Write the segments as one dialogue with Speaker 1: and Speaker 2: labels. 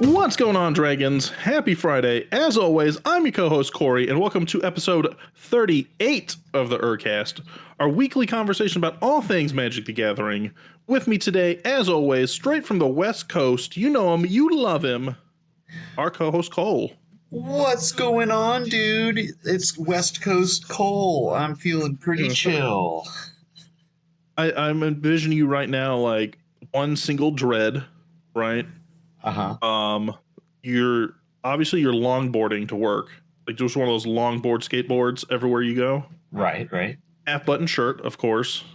Speaker 1: What's going on, dragons? Happy Friday. As always, I'm your co-host, Corey, and welcome to episode 38 of the EDH, our weekly conversation about all things Magic the Gathering. With me today, as always, straight from the West Coast, you know him, you love him, our co-host, Cole.
Speaker 2: What's going on, dude? It's West Coast Cole. I'm feeling pretty chill.
Speaker 1: I'm envisioning you right now like one single dread, right? You're longboarding to work, like just one of those longboard skateboards everywhere you go.
Speaker 2: Right.
Speaker 1: Half button shirt, of course.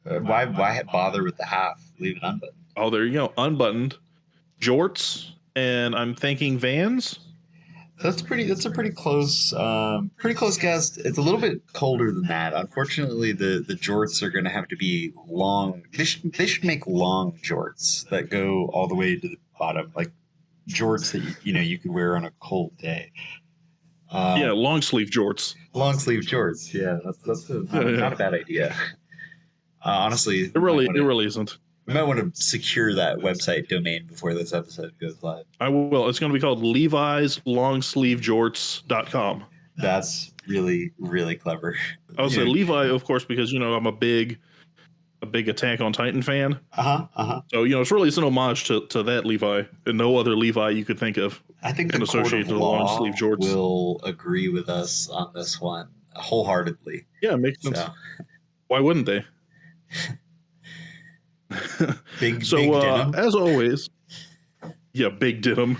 Speaker 2: Why bother with the half? Leave it unbuttoned.
Speaker 1: Oh, there you go, unbuttoned. Jorts, and I'm thinking Vans.
Speaker 2: That's a pretty close guess. It's a little bit colder than that. Unfortunately, the jorts are going to have to be long. They should make long jorts that go all the way to the bottom, like jorts that you could wear on a cold day.
Speaker 1: Yeah, long sleeve jorts.
Speaker 2: Long sleeve jorts. Yeah, that's not a bad idea. Honestly,
Speaker 1: it really isn't.
Speaker 2: We might want to secure that website domain before this episode goes live.
Speaker 1: I will. It's going to be called Levi'sLongsleeveJorts.com.
Speaker 2: That's really, really clever.
Speaker 1: I would say Levi, of course, because I'm a big Attack on Titan fan. So it's an homage to that Levi and no other Levi you could think of.
Speaker 2: I think
Speaker 1: the
Speaker 2: court of law
Speaker 1: long sleeve jorts
Speaker 2: will agree with us on this one wholeheartedly.
Speaker 1: Yeah, it makes sense. Why wouldn't they?
Speaker 2: Big denim.
Speaker 1: As always, big denim.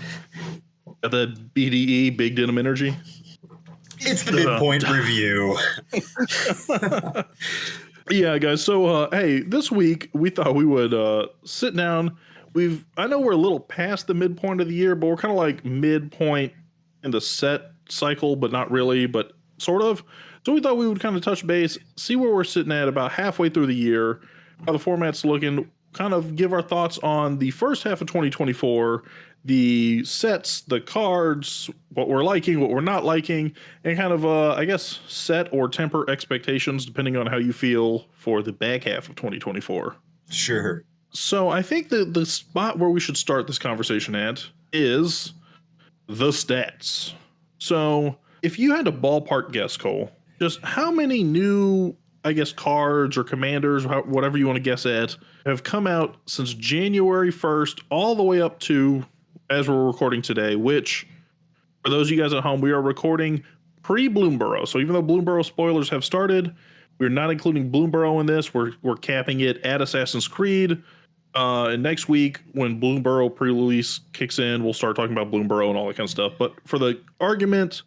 Speaker 1: Got that BDE, big denim energy.
Speaker 2: It's the midpoint review.
Speaker 1: Yeah, guys. So, hey, this week we thought we would sit down. I know we're a little past the midpoint of the year, but we're kind of like midpoint in the set cycle, but not really, but sort of. So we thought we would kind of touch base, see where we're sitting at about halfway through the year, how the format's looking, kind of give our thoughts on the first half of 2024, the sets, the cards, what we're liking, what we're not liking, and kind of, I guess, set or temper expectations depending on how you feel for the back half of 2024.
Speaker 2: Sure.
Speaker 1: So I think the spot where we should start this conversation at is the stats. So if you had a ballpark guess, Cole, just how many new, I guess, cards or commanders, whatever you want to guess at, have come out since January 1st all the way up to as we're recording today, which for those of you guys at home, we are recording pre-Bloomborough. So even though Bloomborough spoilers have started, we're not including Bloomborough in this. We're capping it at Assassin's Creed. And next week, when Bloomborough pre-release kicks in, we'll start talking about Bloomborough and all that kind of stuff. But for the argument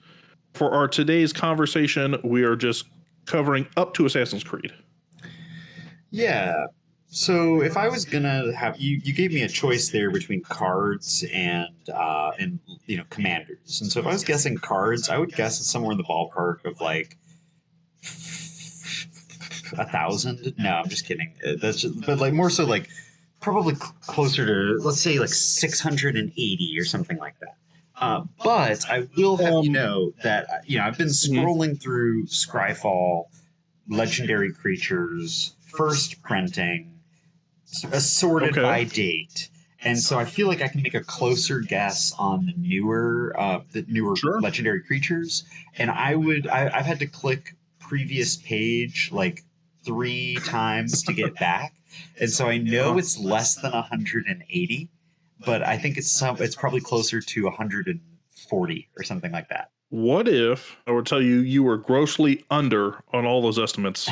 Speaker 1: for our today's conversation, we are just covering up to Assassin's Creed.
Speaker 2: Yeah. So if I was gonna have you gave me a choice there between cards and commanders. And so if I was guessing cards, I would guess it's somewhere in the ballpark of like 1,000. No, I'm just kidding. But like more so like probably closer to, let's say, like 680 or something like that. But I will have you know that I've been scrolling through Scryfall, Legendary Creatures, first printing, assorted by date, and so I feel like I can make a closer guess on the newer Legendary Creatures. And I've had to click previous page like 3 times to get back, and so I know it's less than 180. But I think it's probably closer to 140 or something like that.
Speaker 1: What if I would tell you were grossly under on all those estimates?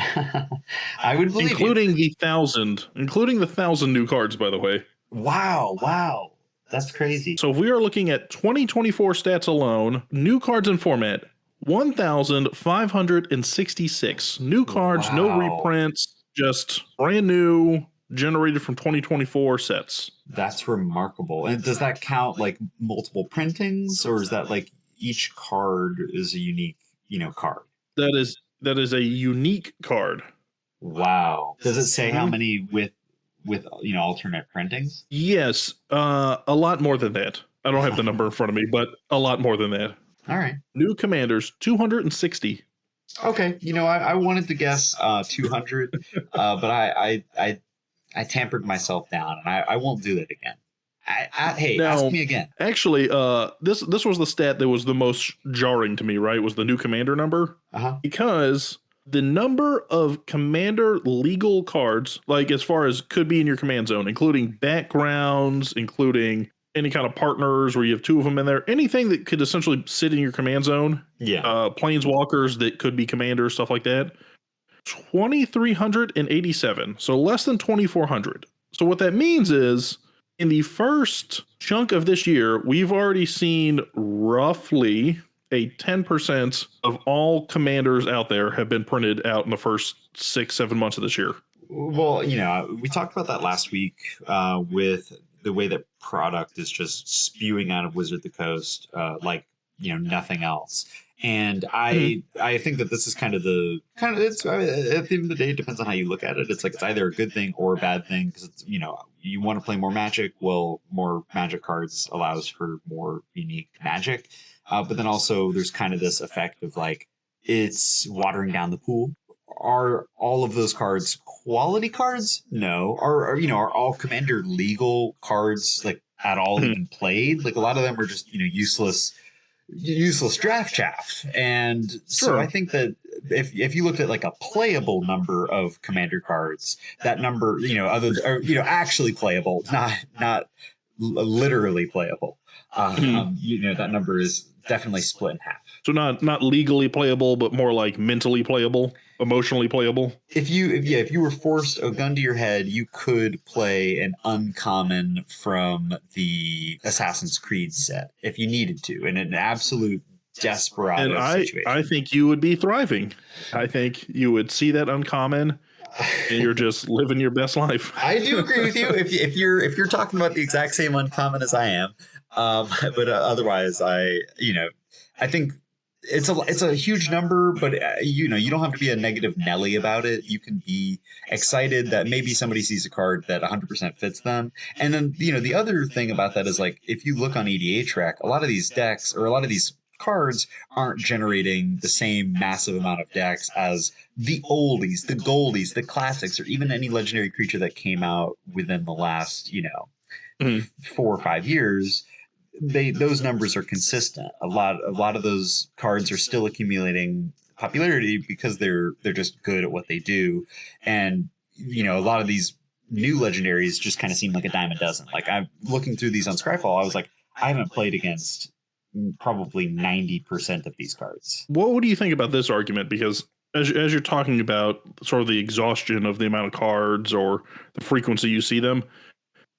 Speaker 2: I would believe
Speaker 1: including the 1,000 new cards, by the way.
Speaker 2: Wow. That's crazy.
Speaker 1: So if we are looking at 2024 stats alone, new cards in format, 1,566. New cards, no reprints, just brand new, generated from 2024 sets.
Speaker 2: That's remarkable. And does that count like multiple printings, or is that like each card is a unique, card?
Speaker 1: That is a unique card.
Speaker 2: Wow. Does it say how many with alternate printings?
Speaker 1: Yes, a lot more than that. I don't have the number in front of me, but a lot more than that.
Speaker 2: All right.
Speaker 1: New commanders, 260.
Speaker 2: Okay. I wanted to guess 200, but I tampered myself down, and I won't do that again. Hey,
Speaker 1: Now,
Speaker 2: ask me again.
Speaker 1: actually, this was the stat that was the most jarring to me. Right, was the new commander number,
Speaker 2: Uh-huh.
Speaker 1: because the number of commander legal cards, like as far as could be in your command zone, including backgrounds, including any kind of partners where you have two of them in there, anything that could essentially sit in your command zone,
Speaker 2: Yeah.
Speaker 1: planeswalkers that could be commanders, stuff like that. 2,387, so less than 2,400. So what that means is in the first chunk of this year, we've already seen roughly a 10% of all commanders out there have been printed out in the first 6-7 months of this year.
Speaker 2: Well, we talked about that last week with the way that product is just spewing out of Wizard of the Coast like nothing else. And
Speaker 1: Mhm.
Speaker 2: I think that this is kind of it's at the end of the day, it depends on how you look at it. It's like it's either a good thing or a bad thing because it's you want to play more Magic. Well, more Magic cards allows for more unique Magic, but then also there's kind of this effect of like it's watering down the pool. Are all of those cards quality cards? No. Are all commander legal cards like at all
Speaker 1: Mhm.
Speaker 2: even played? Like a lot of them are just useless draft chaff. And so I
Speaker 1: Sure.
Speaker 2: think that if you looked at like a playable number of commander cards, that number actually playable, not literally playable.
Speaker 1: Mhm.
Speaker 2: That number is definitely split in half.
Speaker 1: So not legally playable, but more like mentally playable, emotionally playable.
Speaker 2: If you were forced a gun to your head, you could play an uncommon from the Assassin's Creed set if you needed to, in an absolute
Speaker 1: And
Speaker 2: desperado
Speaker 1: I
Speaker 2: situation.
Speaker 1: think you would be thriving. I think you would see that uncommon and you're just living your best life.
Speaker 2: I do agree with you. If you're talking about the exact same uncommon as I am, but otherwise, I think it's a huge number, but you don't have to be a negative Nelly about it. You can be excited that maybe somebody sees a card that 100% fits them. And then the other thing about that is like if you look on EDH track, a lot of these decks or a lot of these cards aren't generating the same massive amount of decks as the oldies, the goldies, the classics, or even any legendary creature that came out within the last 4 or 5 years. Those numbers are consistent. A lot of those cards are still accumulating popularity because they're just good at what they do. And a lot of these new legendaries just kind of seem like a dime a dozen. Like I'm looking through these on Scryfall, I was like, I haven't played against probably 90% of these cards.
Speaker 1: What do you think about this argument? Because as you're talking about sort of the exhaustion of the amount of cards or the frequency you see them,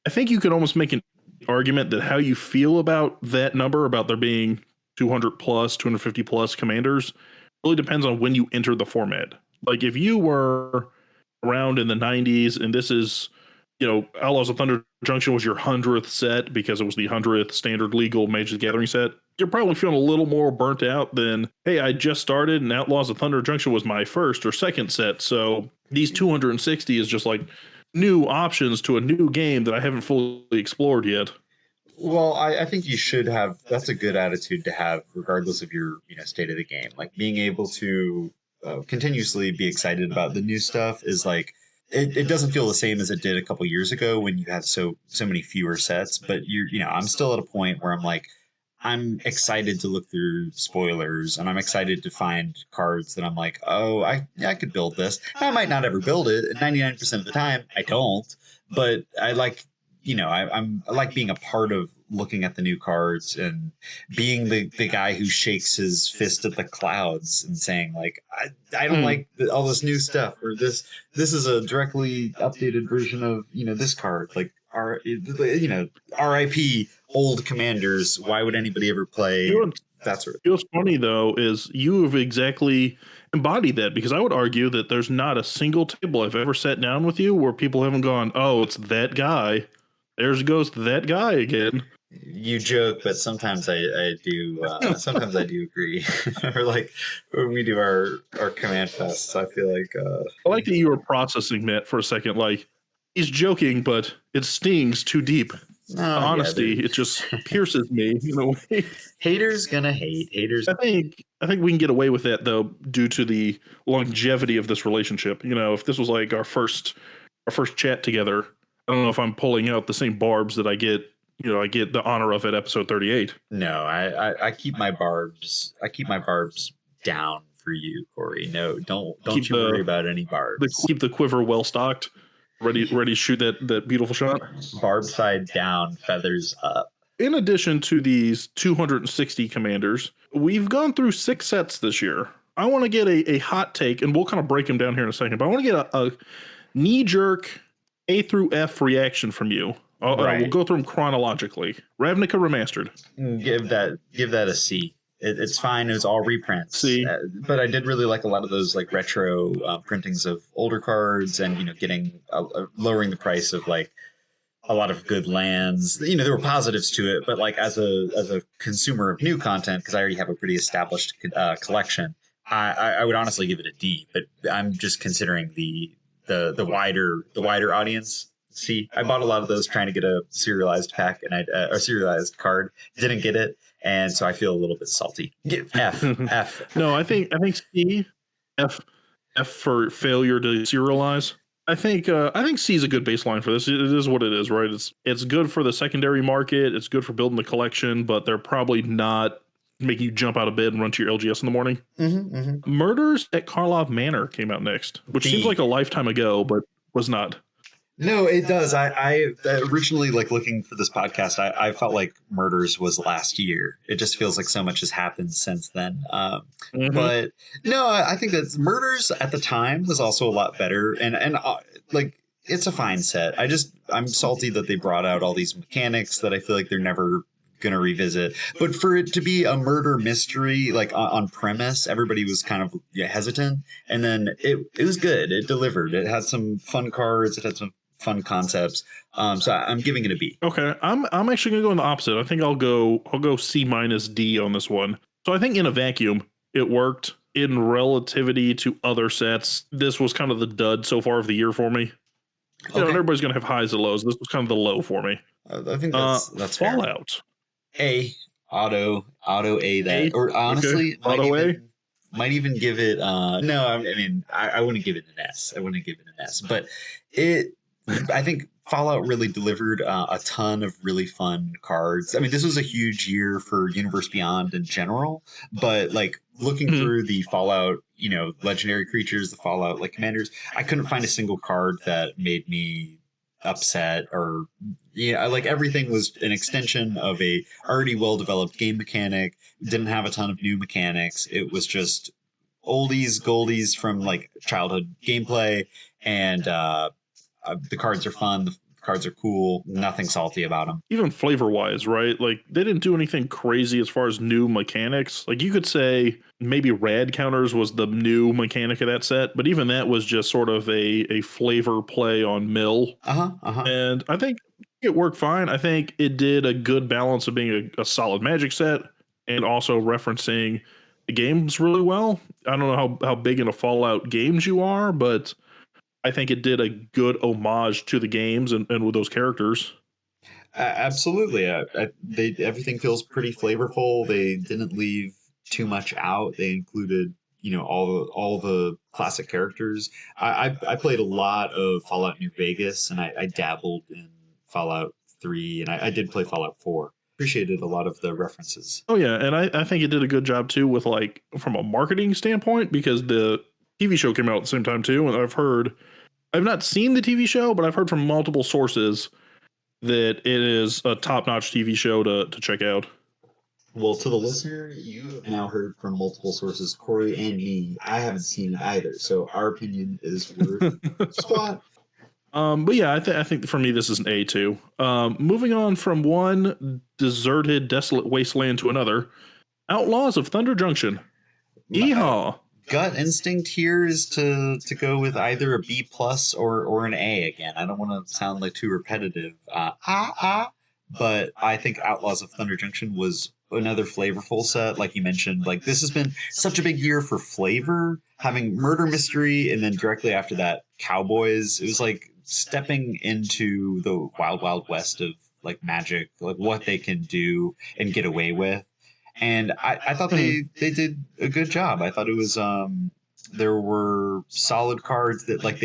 Speaker 1: I think you could almost make an argument that how you feel about that number, about there being 200 plus, 250 plus commanders, really depends on when you enter the format. Like if you were around in the 90s and this is, Outlaws of Thunder Junction was your 100th set because it was the 100th standard legal Mages Gathering set, you're probably feeling a little more burnt out than, hey, I just started and Outlaws of Thunder Junction was my first or second set. So these 260 is just like new options to a new game that I haven't fully explored yet.
Speaker 2: Well, I think you should have. That's a good attitude to have, regardless of your state of the game. Like being able to continuously be excited about the new stuff is like it doesn't feel the same as it did a couple years ago when you had so many fewer sets. But I'm still at a point where I'm like I'm excited to look through spoilers and I'm excited to find cards that I'm like, oh, I could build this. I might not ever build it. 99% of the time, I don't. But I like, I like being a part of looking at the new cards and being the guy who shakes his fist at the clouds and saying like, I don't
Speaker 1: Hmm.
Speaker 2: like all this new stuff or this is a directly updated version of this card like. RIP old commanders. Why would anybody ever
Speaker 1: You
Speaker 2: play
Speaker 1: know,
Speaker 2: that sort of
Speaker 1: what's funny though is you have exactly embodied that, because I would argue that there's not a single table I've ever sat down with you where people haven't gone, "Oh, it's that guy. There's goes that guy again."
Speaker 2: you joke, but sometimes I do. Sometimes I do agree. Or like when we do our command fests, I feel like
Speaker 1: I like that you were processing that for a second. Like he's joking, but it stings too deep.
Speaker 2: oh yeah,
Speaker 1: Honesty, it just pierces me in a way.
Speaker 2: haters gonna hate haters.
Speaker 1: I think we can get away with that though, due to the longevity of this relationship. If this was like our first chat together, I don't know if I'm pulling out the same barbs that I get, I get the honor of it, episode 38.
Speaker 2: No, I keep my barbs. I keep my barbs down for you, Corey. No, don't
Speaker 1: Keep
Speaker 2: you worry
Speaker 1: the,
Speaker 2: about any barbs.
Speaker 1: keep the quiver well stocked, ready to shoot that beautiful shot.
Speaker 2: Barb side down, feathers up.
Speaker 1: In addition to these 260 commanders, we've gone through 6 sets this year. I want to get a hot take, and we'll kind of break them down here in a second, but I want to get a knee-jerk A through F reaction from you.
Speaker 2: Right.
Speaker 1: We'll go through them chronologically. Ravnica Remastered.
Speaker 2: Give that a C. It's fine. It was all reprints.
Speaker 1: C.
Speaker 2: But I did really like a lot of those like retro printings of older cards, and getting lowering the price of like a lot of good lands. There were positives to it, but like as a consumer of new content, because I already have a pretty established collection, I would honestly give it a D. But I'm just considering the wider audience. See, I bought a lot of those trying to get a serialized pack, and a serialized card. Didn't get it, and so I feel a little bit salty. F.
Speaker 1: No, I think C, F for failure to serialize. I think C is a good baseline for this. It is what it is, right? It's good for the secondary market. It's good for building the collection, but they're probably not making you jump out of bed and run to your LGS in the morning. Murders at Karlov Manor came out next, which seems like a lifetime ago, but was not.
Speaker 2: No, it does. I originally, like, looking for this podcast, I felt like Murders was last year. It just feels like so much has happened since then. But no, I think that Murders at the time was also a lot better, and like, it's a fine set. I'm salty that they brought out all these mechanics that I feel like they're never gonna revisit. But for it to be a murder mystery, like on premise, everybody was kind of hesitant, and then it was good. It delivered. It had some fun cards. It had some fun concepts. So I'm giving it a B.
Speaker 1: Okay, I'm actually gonna go in the opposite. I think I'll go C minus D on this one. So I think in a vacuum, it worked. In relativity to other sets, this was kind of the dud so far of the year for me. Everybody's gonna have highs and lows. This was kind of the low for me.
Speaker 2: I think that's
Speaker 1: Fallout.
Speaker 2: Fair. A. Auto A that.
Speaker 1: A?
Speaker 2: Or honestly,
Speaker 1: Okay.
Speaker 2: might even give it no, I mean, I wouldn't give it an S. I wouldn't give it an S. But I think Fallout really delivered a ton of really fun cards. I mean, this was a huge year for Universe Beyond in general, but like looking through the Fallout, legendary creatures, the Fallout like commanders, I couldn't find a single card that made me upset, or like everything was an extension of a already well-developed game mechanic. Didn't have a ton of new mechanics. It was just oldies goldies from like childhood gameplay, and the cards are fun, the cards are cool, nothing salty about them.
Speaker 1: Even flavor wise, right? Like they didn't do anything crazy as far as new mechanics. Like you could say maybe rad counters was the new mechanic of that set, but even that was just sort of a flavor play on mill. And I think it worked fine. I think it did a good balance of being a solid Magic set and also referencing the games really well. I don't know how big into Fallout games you are, but I think it did a good homage to the games and with those characters.
Speaker 2: Absolutely. Everything feels pretty flavorful. They didn't leave too much out. They included, all the classic characters. I played a lot of Fallout New Vegas, and I dabbled in Fallout 3, and I did play Fallout 4. Appreciated a lot of the references.
Speaker 1: Oh yeah, and I think it did a good job too with like from a marketing standpoint, because the TV show came out at the same time too, and I've not seen the TV show, but I've heard from multiple sources that it is a top-notch TV show to check out.
Speaker 2: Well, to the listener, you have now heard from multiple sources, Corey and me. I haven't seen it either, so our opinion is worth spot.
Speaker 1: But yeah, I think for me this is an A too. Moving on from one deserted, desolate wasteland to another, Outlaws of Thunder Junction. Yeehaw!
Speaker 2: Gut instinct here is to go with either a B plus or an A again. I don't want to sound like too repetitive. But I think Outlaws of Thunder Junction was another flavorful set. Like you mentioned, like this has been such a big year for flavor, having murder mystery, and then directly after that, Cowboys. It was like stepping into the wild, wild west of like Magic, like what they can do and get away with. And I thought they did a good job. I thought it was there were solid cards that like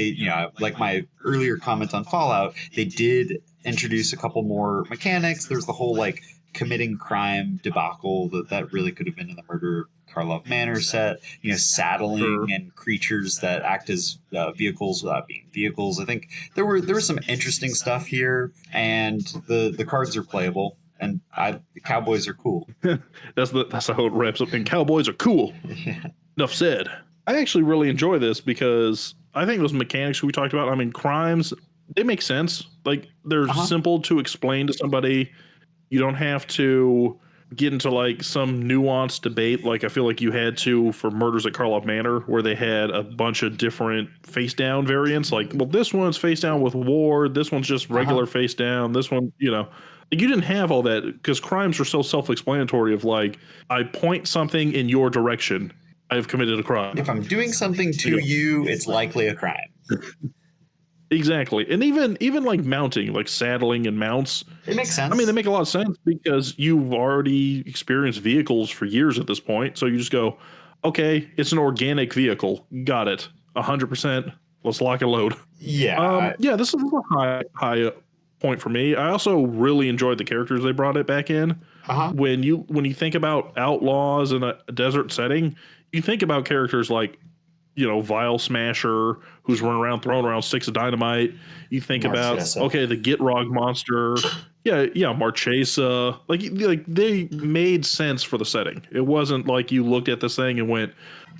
Speaker 2: my earlier comment on Fallout, they did introduce a couple more mechanics. There's the whole like committing crime debacle that really could have been in the Murder of Karlov Manor set. You know, saddling and creatures that act as vehicles without being vehicles. I think there was some interesting stuff here, and the cards are playable. And the Cowboys are cool.
Speaker 1: That's how it wraps up. And Cowboys are cool.
Speaker 2: Yeah.
Speaker 1: Enough said. I actually really enjoy this because I think those mechanics we talked about, I mean, crimes, they make sense. Like, they're simple to explain to somebody. You don't have to get into like some nuanced debate like I feel like you had to for Murders at Karlov Manor, where they had a bunch of different face down variants. Like, well, this one's face down with Ward, this one's just regular face down, this one, you know. Like, you didn't have all that because crimes are so self-explanatory of like, I point something in your direction, I have committed a crime.
Speaker 2: If I'm doing something to you, it's likely a crime.
Speaker 1: Exactly. And even like mounting, like saddling and mounts.
Speaker 2: It makes sense.
Speaker 1: I mean, they make a lot of sense because you've already experienced vehicles for years at this point. So you just go, okay, it's an organic vehicle. Got it. 100%. Let's lock and load.
Speaker 2: Yeah.
Speaker 1: Yeah, this is a high point for me. I also really enjoyed the characters they brought it back in. When you think about outlaws in a desert setting, you think about characters like, you know, Vile Smasher, who's running around throwing around sticks of dynamite. You think
Speaker 2: Marchesa.
Speaker 1: about, okay, the Gitrog monster. Yeah, Marchesa. Like they made sense for the setting. It wasn't like you looked at this thing and went,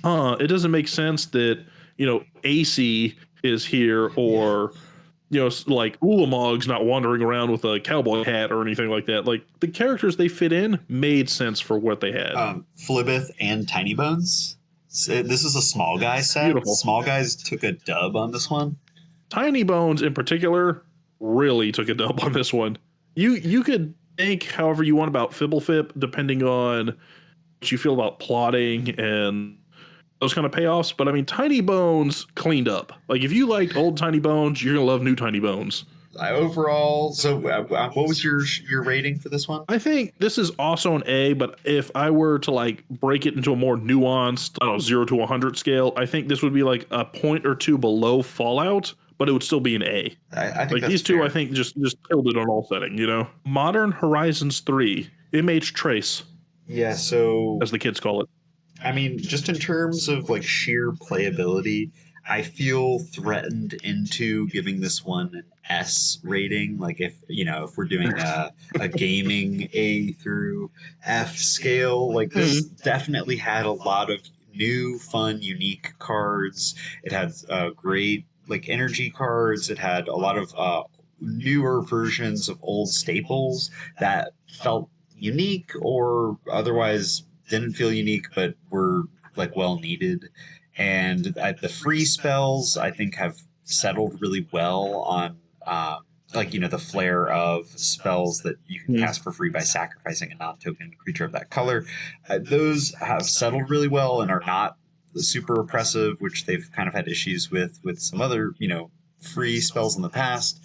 Speaker 1: it doesn't make sense that, you know, AC is here, or, you know, like Ulamog's not wandering around with a cowboy hat or anything like that. Like, the characters they fit in made sense for what they had.
Speaker 2: Flibith and Tiny Bones. This is a small guy set.
Speaker 1: Beautiful.
Speaker 2: Small guys took a dub on this one.
Speaker 1: Tiny Bones in particular really took a dub on this one. You could think however you want about Fibblefip, depending on what you feel about plotting and those kind of payoffs. But I mean, Tiny Bones cleaned up. Like, if you liked old Tiny Bones, you're gonna love new Tiny Bones.
Speaker 2: Overall, so what was your rating for this one?
Speaker 1: I think this is also an A, but if I were to like break it into a more nuanced, I don't know, 0 to 100 scale, I think this would be like a point or two below Fallout, but it would still be an A.
Speaker 2: I think
Speaker 1: like,
Speaker 2: that's
Speaker 1: these two,
Speaker 2: fair.
Speaker 1: I think just killed it on all setting, you know? Modern Horizons 3, MH Trace.
Speaker 2: Yeah, so
Speaker 1: as the kids call it.
Speaker 2: I mean, just in terms of like sheer playability, I feel threatened into giving this one an S rating. Like, if we're doing a gaming A through F scale, like, this definitely had a lot of new, fun, unique cards. It had great like energy cards. It had a lot of newer versions of old staples that felt unique or otherwise didn't feel unique, but were like well needed. And the free spells, I think, have settled really well on, the flair of spells that you can cast for free by sacrificing a non-token creature of that color. Those have settled really well and are not super oppressive, which they've kind of had issues with some other, free spells in the past.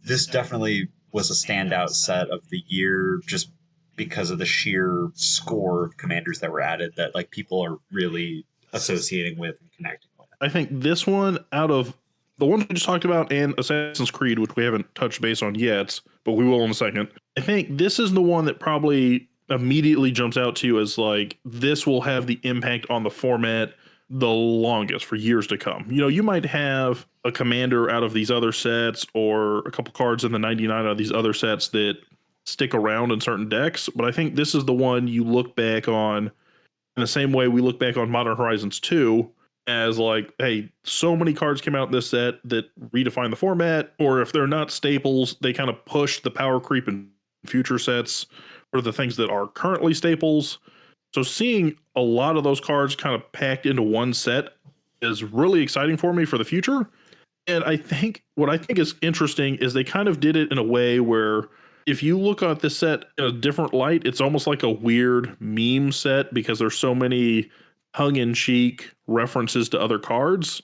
Speaker 2: This definitely was a standout set of the year, just because of the sheer score of commanders that were added that like people are really associating with and connecting with.
Speaker 1: I think this one, out of the ones we just talked about and Assassin's Creed, which we haven't touched base on yet, but we will in a second, I think this is the one that probably immediately jumps out to you as like, this will have the impact on the format the longest for years to come. You know, you might have a commander out of these other sets or a couple cards in the 99 out of these other sets that stick around in certain decks, but I think this is the one you look back on in the same way we look back on Modern Horizons 2 as like, hey, so many cards came out in this set that redefine the format, or if they're not staples, they kind of push the power creep in future sets or the things that are currently staples. So seeing a lot of those cards kind of packed into one set is really exciting for me for the future. And I think what I think is interesting is they kind of did it in a way where if you look at this set in a different light, it's almost like a weird meme set because there's so many tongue-in-cheek references to other cards.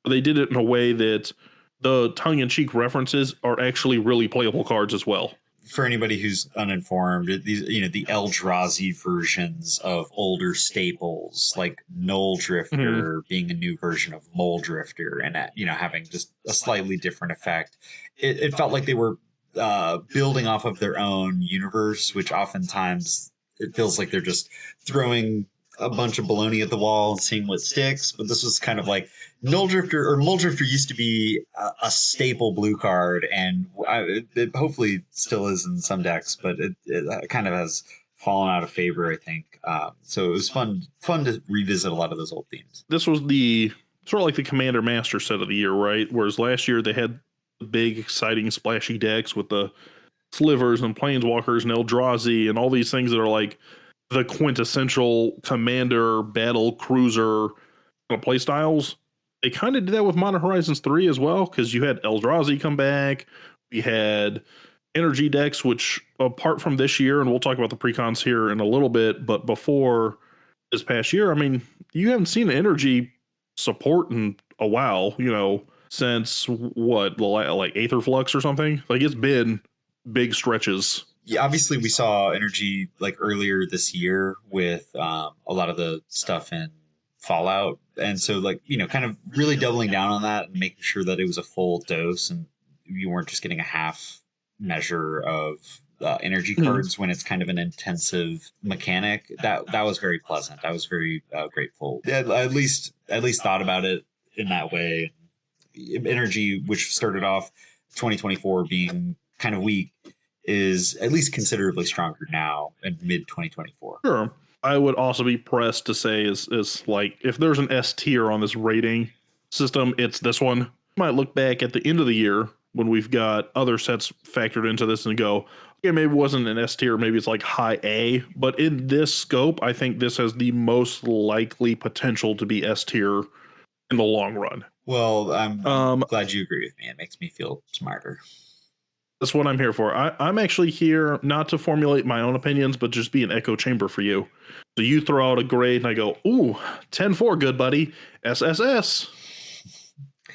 Speaker 1: But they did it in a way that the tongue-in-cheek references are actually really playable cards as well.
Speaker 2: for anybody who's uninformed, these the Eldrazi versions of older staples like Null Drifter being a new version of Mole Drifter, and having just a slightly different effect. It felt like they were building off of their own universe, which oftentimes it feels like they're just throwing a bunch of baloney at the wall and seeing what sticks. But this was kind of like Null Drifter or Mole Drifter used to be a staple blue card, and it hopefully still is in some decks, but it kind of has fallen out of favor, I think. So it was fun to revisit a lot of those old themes.
Speaker 1: This was the sort of like the Commander Master set of the year, right? Whereas last year they had the big, exciting, splashy decks with the Slivers and Planeswalkers and Eldrazi and all these things that are like the quintessential Commander battle cruiser play styles. They kind of did that with Modern Horizons 3 as well, because you had Eldrazi come back. We had energy decks, which apart from this year, and we'll talk about the precons here in a little bit, but before this past year, I mean, you haven't seen energy support in a while, since what, like Aether Flux or something? Like, it's been big stretches.
Speaker 2: Yeah, obviously we saw energy like earlier this year with a lot of the stuff in Fallout, and so kind of really doubling down on that and making sure that it was a full dose and you weren't just getting a half measure of energy cards when it's kind of an intensive mechanic. That was very pleasant. I was very grateful. At least thought about it in that way. Energy, which started off 2024 being kind of weak, is at least considerably stronger now in mid 2024.
Speaker 1: Sure. I would also be pressed to say is like, if there's an S tier on this rating system, it's this one. You might look back at the end of the year when we've got other sets factored into this and go, okay, maybe it wasn't an S tier, maybe it's like high A, but in this scope, I think this has the most likely potential to be S tier in the long run.
Speaker 2: Well, I'm glad you agree with me. It makes me feel smarter.
Speaker 1: That's what I'm here for. I'm actually here not to formulate my own opinions, but just be an echo chamber for you. So you throw out a grade and I go, ooh, 10-4, good buddy. SSS.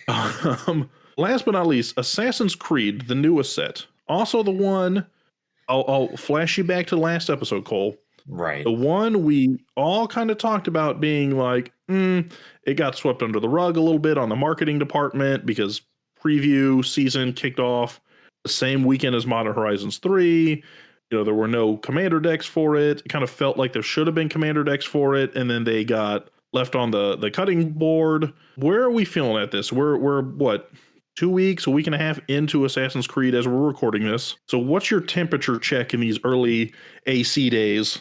Speaker 1: Last but not least, Assassin's Creed, the newest set. Also the one, I'll flash you back to the last episode, Cole.
Speaker 2: Right.
Speaker 1: The one we all kind of talked about being like, it got swept under the rug a little bit on the marketing department because preview season kicked off the same weekend as Modern Horizons 3. There were no commander decks for it. It kind of felt like there should have been commander decks for it, and then they got left on the cutting board. Where are we feeling at this? We're what, 2 weeks, a week and a half into Assassin's Creed as we're recording this. So what's your temperature check in these early AC days?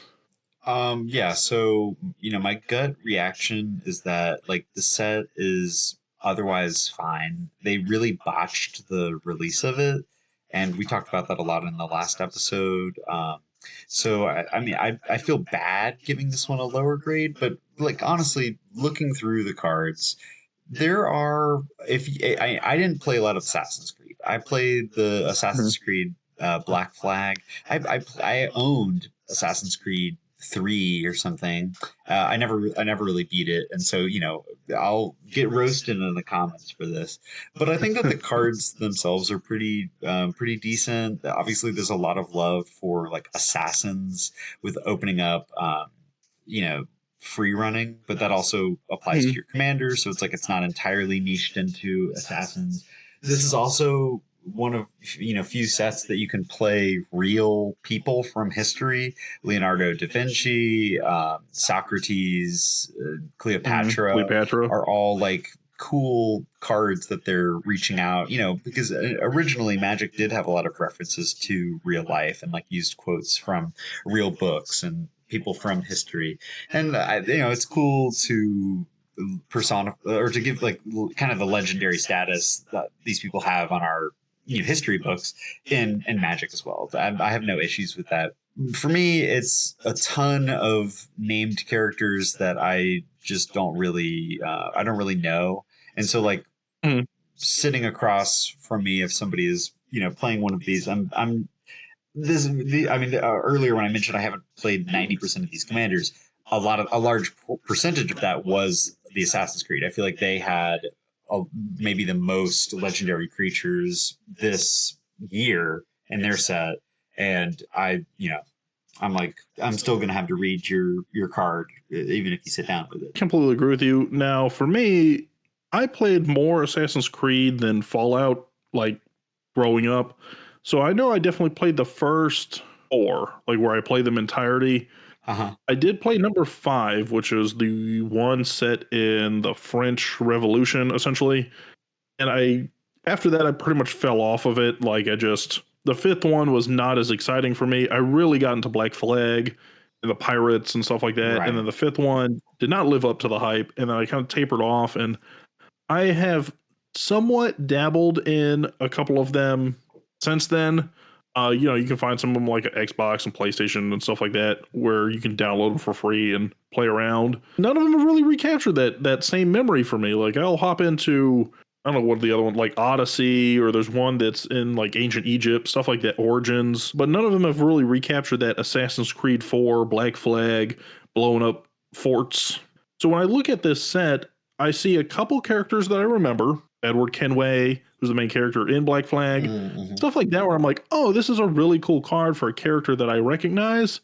Speaker 2: Yeah, so my gut reaction is that the set is otherwise fine. They really botched the release of it, and we talked about that a lot in the last episode. So I feel bad giving this one a lower grade, but honestly, looking through the cards, there are I didn't play a lot of Assassin's Creed. I played the Assassin's Creed Black Flag. I owned Assassin's Creed 3 or something. I never really beat it, and so I'll get roasted in the comments for this. But I think that the cards themselves are pretty decent. Obviously, there's a lot of love for assassins with opening up, free running, but that also applies to your commander. So it's not entirely niched into assassins. This is also one of few sets that you can play real people from history. Leonardo da Vinci, Socrates, Cleopatra are all cool cards that they're reaching out, because originally Magic did have a lot of references to real life and used quotes from real books and people from history. And it's cool to personify or to give kind of the legendary status that these people have on our history books in Magic as well. I have no issues with that. For me, it's a ton of named characters that I just don't really know. And so sitting across from me, if somebody is playing one of these, earlier when I mentioned I haven't played 90% of these commanders, a large percentage of that was the Assassin's Creed. I feel like they had maybe the most legendary creatures this year in their set, And I'm like, I'm still going to have to read your card, even if you sit down with it.
Speaker 1: Completely agree with you. Now, for me, I played more Assassin's Creed than Fallout, like growing up. So I know I definitely played the first four, like where I played them entirety.
Speaker 2: Uh-huh.
Speaker 1: I did play number 5, which is the one set in the French Revolution, essentially. And after that, I pretty much fell off of it. The fifth one was not as exciting for me. I really got into Black Flag and the pirates and stuff like that. And then
Speaker 2: Right.
Speaker 1: the fifth one did not live up to the hype. And then I kind of tapered off. And I have somewhat dabbled in a couple of them since then. You can find some of them like Xbox and PlayStation and stuff like that, where you can download them for free and play around. None of them have really recaptured that same memory for me. Like I'll hop into, I don't know what the other one, like Odyssey, or there's one that's in like ancient Egypt, stuff like that, Origins. But none of them have really recaptured that Assassin's Creed 4, Black Flag, blowing up forts. So when I look at this set, I see a couple characters that I remember. Edward Kenway, who's the main character in Black Flag,
Speaker 2: Mm-hmm.
Speaker 1: stuff like that, where I'm like, oh, this is a really cool card for a character that I recognize.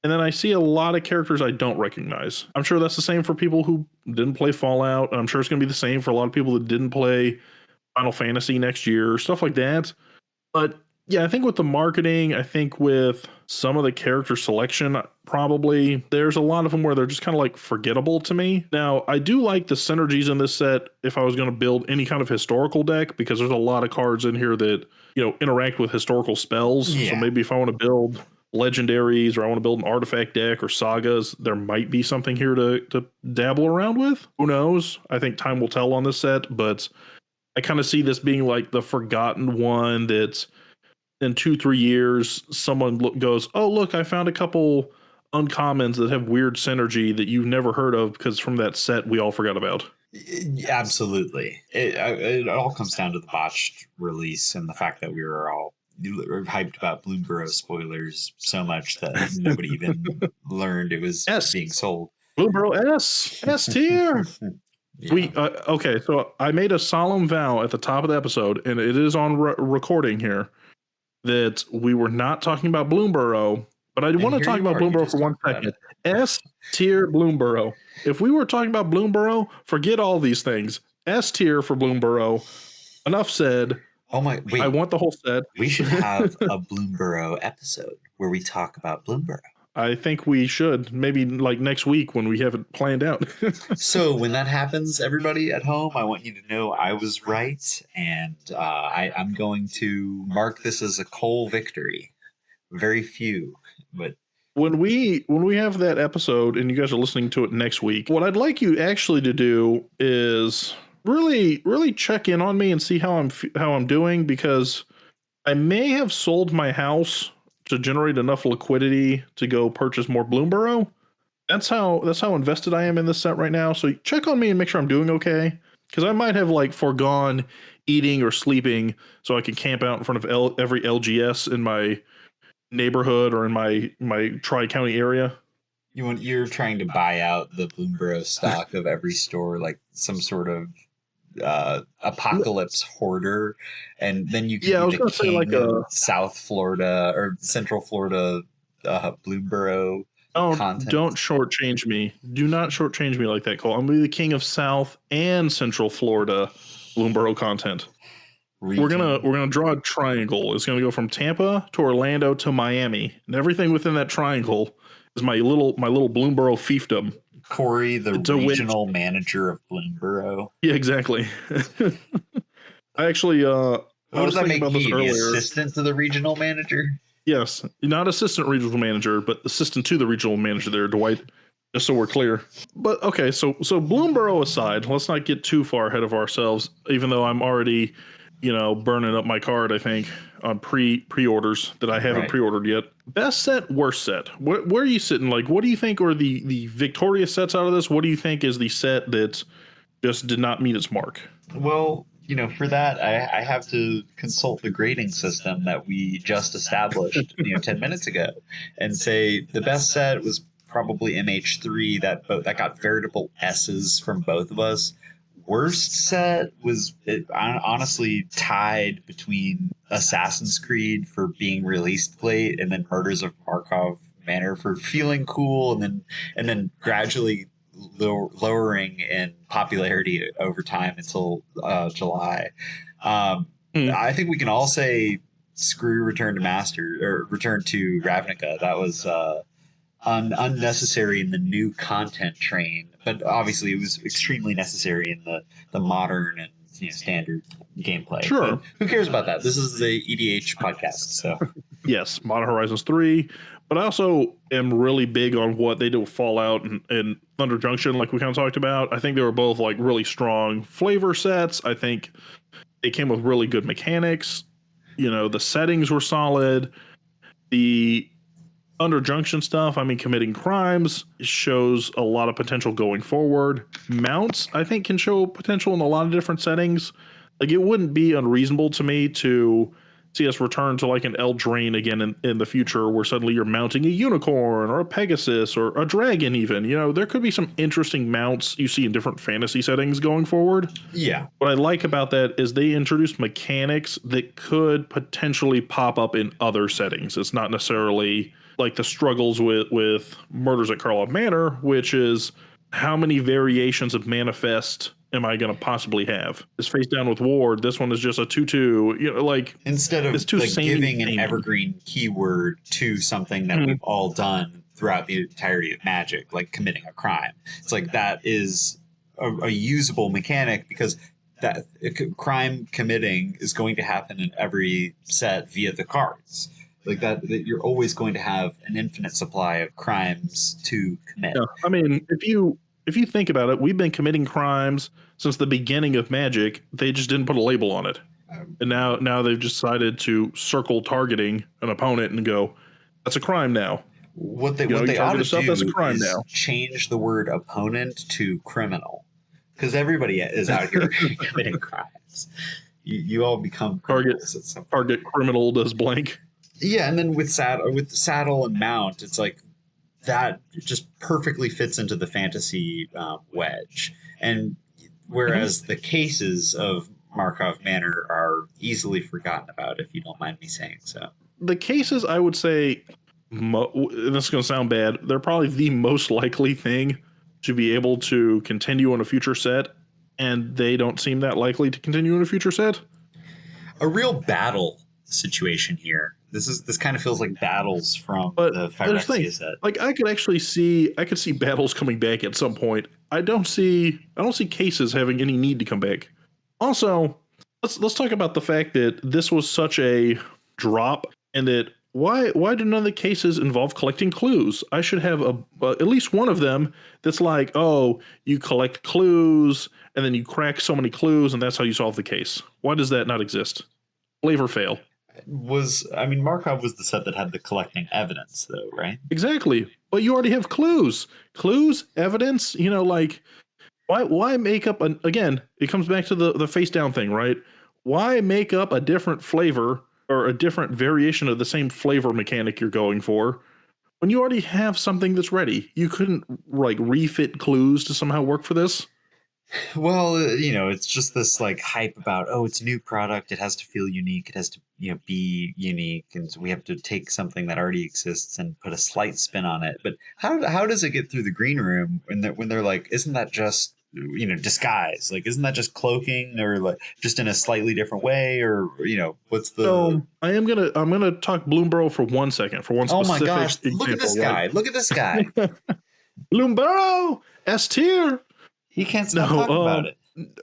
Speaker 1: And then I see a lot of characters I don't recognize. I'm sure that's the same for people who didn't play Fallout. And I'm sure it's going to be the same for a lot of people that didn't play Final Fantasy next year, stuff like that. But yeah, I think with the marketing, I think with some of the character selection, probably there's a lot of them where they're just kind of like forgettable to me. Now, I do like the synergies in this set if I was going to build any kind of historical deck, because there's a lot of cards in here that, interact with historical spells.
Speaker 2: Yeah.
Speaker 1: So maybe if I want to build legendaries, or I want to build an artifact deck or sagas, there might be something here to dabble around with. Who knows? I think time will tell on this set, but I kind of see this being like the forgotten one that's in 2-3 years, someone goes, oh, look, I found a couple uncommons that have weird synergy that you've never heard of because from that set we all forgot about.
Speaker 2: Absolutely. It all comes down to the botched release and the fact that we were all hyped about Bloomburrow spoilers so much that nobody even learned it was being sold.
Speaker 1: Bloomburrow S tier.
Speaker 2: Yeah.
Speaker 1: Okay, so I made a solemn vow at the top of the episode, and it is on recording here, that we were not talking about Bloomburrow, but I want to talk about Bloomburrow for 1 second. S tier Bloomburrow. If we were talking about Bloomburrow, forget all these things. S tier for Bloomburrow. Enough said.
Speaker 2: Oh my! Wait,
Speaker 1: I want the whole set.
Speaker 2: We should have a Bloomburrow episode where we talk about Bloomburrow.
Speaker 1: I think we should, maybe like next week when we have it planned out.
Speaker 2: So when that happens, everybody at home, I want you to know I was right, and I'm going to mark this as a Cole victory. Very few, but
Speaker 1: when we have that episode and you guys are listening to it next week, what I'd like you actually to do is really check in on me and see how I'm doing, because I may have sold my house to generate enough liquidity to go purchase more Bloomburrow. That's how invested I am in this set right now. So check on me and make sure I'm doing okay, because I might have like foregone eating or sleeping so I can camp out in front of every LGS in my neighborhood or in my tri-county area.
Speaker 2: You're trying to buy out the Bloomburrow stock of every store, like some sort of apocalypse hoarder, and then you can be the king of South Florida or Central Florida Bloomburrow content.
Speaker 1: Don't shortchange me. Do not shortchange me like that, Cole. I'm gonna be the king of South and Central Florida Bloomburrow content. We're gonna draw a triangle. It's gonna go from Tampa to Orlando to Miami, and everything within that triangle is my little Bloomburrow fiefdom.
Speaker 2: Cory, the regional manager of Bloomburrow.
Speaker 1: Yeah, exactly. I actually,
Speaker 2: what does that make me? The assistant to the regional manager?
Speaker 1: Yes, not assistant regional manager, but assistant to the regional manager there, Dwight. Just so we're clear. But okay, so Bloomburrow aside, let's not get too far ahead of ourselves. Even though I'm already, burning up my card, I think, on pre-orders that I haven't pre-ordered yet. Best set, worst set. Where are you sitting? Like, what do you think are the victorious sets out of this? What do you think is the set that just did not meet its mark?
Speaker 2: Well, for that, I have to consult the grading system that we just established, 10 minutes ago, and say the best set was probably MH3. That got veritable S's from both of us. Worst set was honestly tied between Assassin's Creed for being released late, and then Murders of Markov Manor for feeling cool, and then gradually lowering in popularity over time until July. Um,
Speaker 1: Hmm.
Speaker 2: I think we can all say screw Return to Ravnica. That was unnecessary in the new content train, but obviously it was extremely necessary in the modern and standard gameplay. But
Speaker 1: Sure.
Speaker 2: who cares about that? This is the EDH podcast, so
Speaker 1: Yes, Modern Horizons 3, but I also am really big on what they do with Fallout and Thunder Junction, like we kind of talked about. I think they were both like really strong flavor sets. I think they came with really good mechanics. The settings were solid. The Thunder Junction stuff, I mean, committing crimes shows a lot of potential going forward. Mounts, I think, can show potential in a lot of different settings. Like, it wouldn't be unreasonable to me to see us return to like an Eldraine again in the future, where suddenly you're mounting a unicorn or a Pegasus or a dragon even. There could be some interesting mounts you see in different fantasy settings going forward.
Speaker 2: yeah.
Speaker 1: What I like about that is they introduced mechanics that could potentially pop up in other settings. It's not necessarily like the struggles with Murders at Karlov Manor, which is how many variations of manifest am I going to possibly have? This face down with ward. This one is just a 2/2. Like,
Speaker 2: Instead of
Speaker 1: it's too
Speaker 2: like
Speaker 1: samey,
Speaker 2: giving an
Speaker 1: samey.
Speaker 2: evergreen keyword to something that we've all done throughout the entirety of Magic, like committing a crime. It's like that is a usable mechanic, because that crime committing is going to happen in every set via the cards. Like that you're always going to have an infinite supply of crimes to commit.
Speaker 1: Yeah, I mean, if you think about it, we've been committing crimes since the beginning of Magic. They just didn't put a label on it, and now they've decided to circle targeting an opponent and go, "That's a crime now."
Speaker 2: What they
Speaker 1: You
Speaker 2: ought
Speaker 1: target
Speaker 2: to
Speaker 1: stuff, that's a
Speaker 2: do
Speaker 1: crime
Speaker 2: is
Speaker 1: now.
Speaker 2: change the word opponent to criminal, because everybody is out here committing crimes. You all become criminals at some point.
Speaker 1: Target criminal does blank.
Speaker 2: Yeah, and then with saddle and mount, it's like that just perfectly fits into the fantasy wedge. And whereas the cases of Markov Manor are easily forgotten about, if you don't mind me saying so.
Speaker 1: The cases, I would say, this is going to sound bad, they're probably the most likely thing to be able to continue in a future set, and they don't seem that likely to continue in a future set.
Speaker 2: A real battle situation here. This kind of feels like battles from
Speaker 1: But
Speaker 2: the
Speaker 1: there's the thing,
Speaker 2: Phyrexia set.
Speaker 1: like I could see battles coming back at some point. I don't see cases having any need to come back. Also, let's talk about the fact that this was such a drop, and that why do none of the cases involve collecting clues? I should have at least one of them that's like, oh, you collect clues and then you crack so many clues and that's how you solve the case. Why does that not exist? Flavor fail.
Speaker 2: Markov was the set that had the collecting evidence, though, right?
Speaker 1: Exactly. But you already have clues, evidence. Like, why make up again? It comes back to the face down thing, right? Why make up a different flavor or a different variation of the same flavor mechanic you're going for when you already have something that's ready? You couldn't like refit clues to somehow work for this.
Speaker 2: Well, it's just this like hype about, oh, it's a new product. It has to feel unique. It has to, be unique, and so we have to take something that already exists and put a slight spin on it. But how does it get through the green room when they're like, isn't that just disguise? Like, isn't that just cloaking, or like just in a slightly different way, or what's the?
Speaker 1: So I'm gonna talk Bloomborough for 1 second for one
Speaker 2: Oh
Speaker 1: specific
Speaker 2: my gosh!
Speaker 1: example.
Speaker 2: Look at this
Speaker 1: right?
Speaker 2: guy! Look at this guy!
Speaker 1: Bloomborough S tier.
Speaker 2: He can't stop talking about it.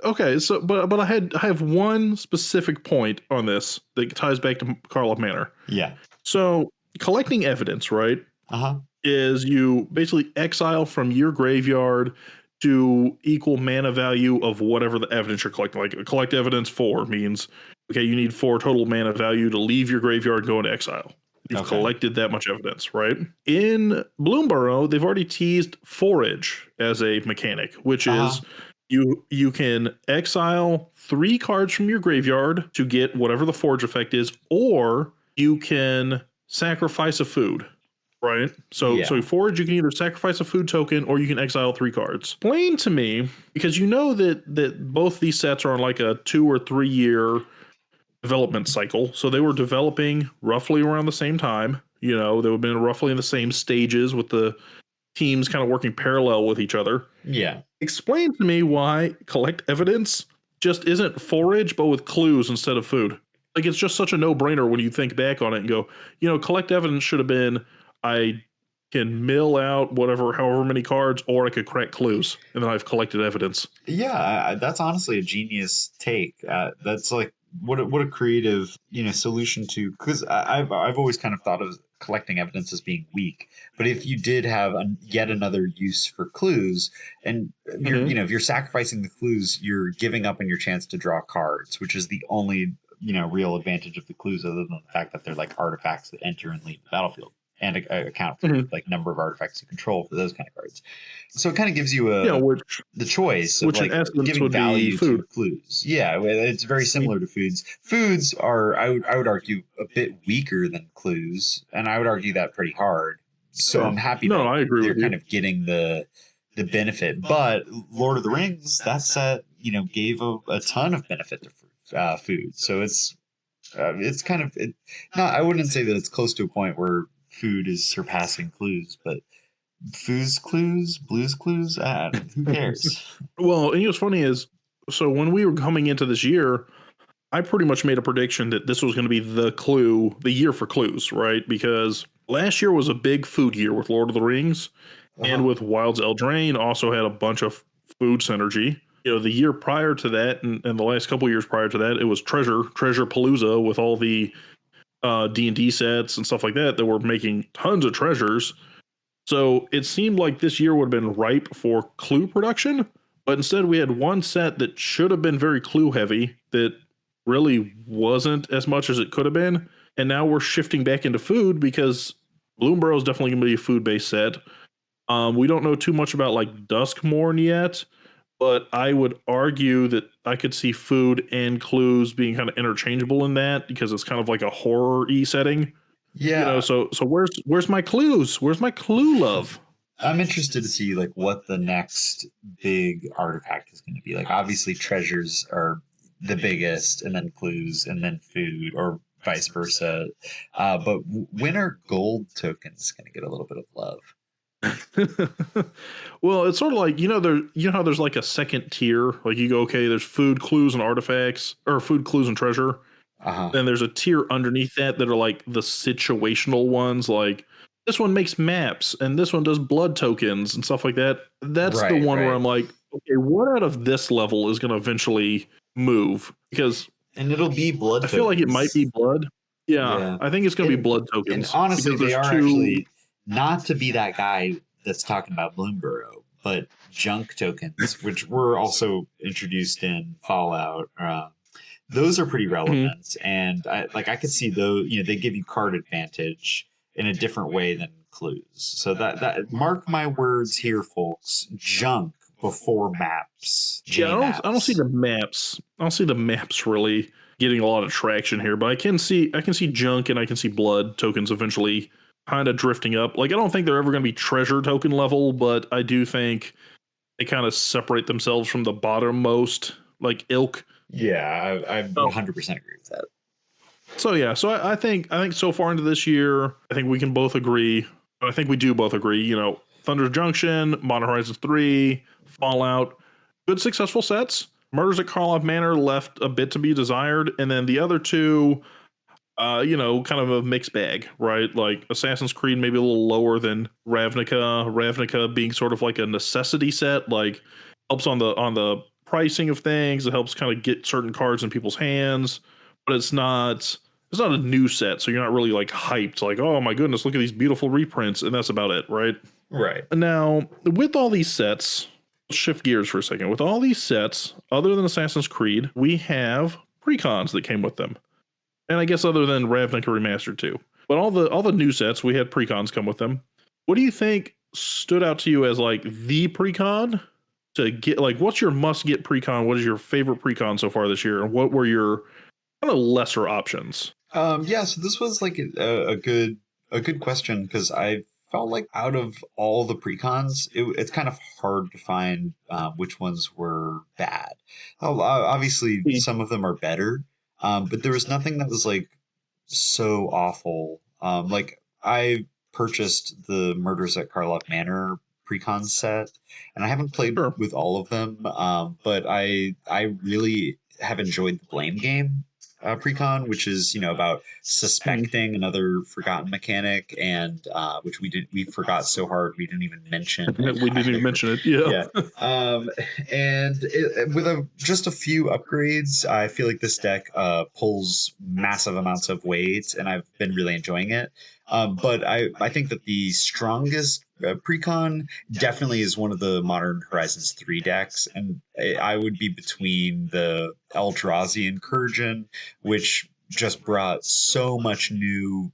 Speaker 1: Okay, so but I have one specific point on this that ties back to Karlov Manor.
Speaker 2: Yeah.
Speaker 1: So collecting evidence, right,
Speaker 2: Uh-huh.
Speaker 1: is you basically exile from your graveyard to equal mana value of whatever the evidence you're collecting. Like collect evidence 4 means, okay, you need 4 total mana value to leave your graveyard and go into exile. You've collected that much evidence, right? In Bloomborough, they've already teased forage as a mechanic, which is you can exile 3 cards from your graveyard to get whatever the forage effect is, or you can sacrifice a food, right? So forage, you can either sacrifice a food token or you can exile 3 cards. Explain to me, because that both these sets are on like a 2 or 3 year development cycle. So they were developing roughly around the same time. You know, they would have been roughly in the same stages with the teams kind of working parallel with each other.
Speaker 2: Yeah.
Speaker 1: Explain to me why collect evidence just isn't forage, but with clues instead of food. Like it's just such a no-brainer when you think back on it and go, you know, collect evidence should have been I can mill out whatever, however many cards, or I could crack clues, and then I've collected evidence.
Speaker 2: Yeah, that's honestly a genius take. That's like what a creative solution to, because I've always kind of thought of collecting evidence as being weak. But if you did have yet another use for clues, and you're
Speaker 1: Mm-hmm.
Speaker 2: if you're sacrificing the clues, you're giving up on your chance to draw cards, which is the only real advantage of the clues, other than the fact that they're like artifacts that enter and leave the battlefield and account for
Speaker 1: Mm-hmm.
Speaker 2: like number of artifacts you control for those kind of cards. So it kind of gives you
Speaker 1: Yeah,
Speaker 2: the choice of
Speaker 1: which in
Speaker 2: like
Speaker 1: essence
Speaker 2: giving
Speaker 1: would be
Speaker 2: value to
Speaker 1: food.
Speaker 2: clues. Yeah, well, it's very similar to foods. Foods are, I would argue, a bit weaker than clues, and I would argue that pretty hard. So I'm
Speaker 1: Sure.
Speaker 2: happy
Speaker 1: No,
Speaker 2: that
Speaker 1: I agree
Speaker 2: they're
Speaker 1: with
Speaker 2: kind
Speaker 1: you.
Speaker 2: of getting the benefit. But Lord of the Rings, that set gave a ton of benefit to food. So it's kind of not. I wouldn't say that it's close to a point where food is surpassing clues, but Foos Clues, Blues Clues, who cares?
Speaker 1: Well, and what's funny is, so when we were coming into this year, I pretty much made a prediction that this was going to be the year for clues, right? Because last year was a big food year with Lord of the Rings, and
Speaker 2: Uh-huh.
Speaker 1: with Wilds Eldraine also had a bunch of food synergy. You know, the year prior to that, and the last couple years prior to that, it was Treasure Palooza with all the D&D sets and stuff like that that were making tons of treasures. So it seemed like this year would have been ripe for clue production, but instead we had one set that should have been very clue heavy that really wasn't as much as it could have been. And now we're shifting back into food because Bloomburrow is definitely going to be a food based set. We don't know too much about like Duskmorn yet, but I would argue that I could see food and clues being kind of interchangeable in that because it's kind of like a horror e setting. You know,
Speaker 2: Yeah.
Speaker 1: so where's my clues? Where's my clue love?
Speaker 2: I'm interested to see like what the next big artifact is going to be. Like obviously treasures are the biggest, and then clues, and then food, or vice versa. But when are gold tokens going to get a little bit of love?
Speaker 1: Well, it's sort of like you know how there's like a second tier, like you go okay, there's food, clues, and artifacts, or food, clues, and treasure.
Speaker 2: Uh-huh.
Speaker 1: Then there's a tier underneath that are like the situational ones, like this one makes maps and this one does blood tokens and stuff like that. That's the
Speaker 2: Right,
Speaker 1: one where
Speaker 2: right.
Speaker 1: I'm like, okay, what out of this level is going to eventually move? Because
Speaker 2: And it'll be blood
Speaker 1: I feel like it might be
Speaker 2: tokens.
Speaker 1: blood. Yeah,
Speaker 2: Yeah.
Speaker 1: I think it's going to be blood
Speaker 2: And
Speaker 1: tokens
Speaker 2: honestly,
Speaker 1: because
Speaker 2: they
Speaker 1: there's
Speaker 2: are
Speaker 1: two.
Speaker 2: actually, not to be that guy that's talking about Bloomburrow, but junk tokens, which were also introduced in Fallout. Those are pretty
Speaker 1: Mhm.
Speaker 2: relevant, and I could see those. They give you card advantage in a different way than clues. So that mark my words here, folks. Junk before maps.
Speaker 1: Yeah,
Speaker 2: J
Speaker 1: I don't see
Speaker 2: maps.
Speaker 1: the maps. I don't see the maps really getting a lot of traction here, but I can see junk and I can see blood tokens eventually kind of drifting up. Like I don't think they're ever going to be treasure token level, but I do think they kind of separate themselves from the bottommost like ilk.
Speaker 2: Yeah, I
Speaker 1: Oh,
Speaker 2: 100% agree with that.
Speaker 1: so yeah, so I think so far into this year, I think we can both agree. I think we do both agree. You know, Thunder Junction, Modern Horizons 3, Fallout, good successful sets. Murders at Karlov Manor left a bit to be desired, and then the other two, you know, kind of a mixed bag, right? Like Assassin's Creed maybe a little lower than Ravnica. Ravnica being sort of like a necessity set, like helps on the pricing of things. It helps kind of get certain cards in people's hands, but it's not a new set, so you're not really like hyped, like oh my goodness, look at these beautiful reprints, and that's about it, right?
Speaker 2: Right.
Speaker 1: Now with all these sets, let's shift gears for a second. With all these sets, other than Assassin's Creed, we have precons that came with them and I guess other than Ravnica Remastered too. But all the new sets we had precons come with them. What do you think stood out to you as like the precon to get? Like, what's your must get precon? What is your favorite precon so far this year? And what were your kind of lesser options?
Speaker 2: Yeah, so this was like a good question, because I felt like out of all the precons, it's kind of hard to find which ones were bad. Obviously,
Speaker 1: Hmm.
Speaker 2: some of them are better, But there was nothing that was like so awful. Like I purchased the Murders at Carlock Manor precon set, and I haven't played
Speaker 1: Sure.
Speaker 2: with all of them. But I really have enjoyed the Blame Game precon, which is about suspecting another forgotten mechanic, and which we forgot so hard we didn't even mention
Speaker 1: We didn't even
Speaker 2: entire.
Speaker 1: mention it. Yeah.
Speaker 2: Yeah. And with just a few upgrades, I feel like this deck pulls massive amounts of weight, and I've been really enjoying it. But I think that the strongest precon definitely is one of the Modern Horizons 3 decks, and I would be between the Eldrazi Incursion, which just brought so much new,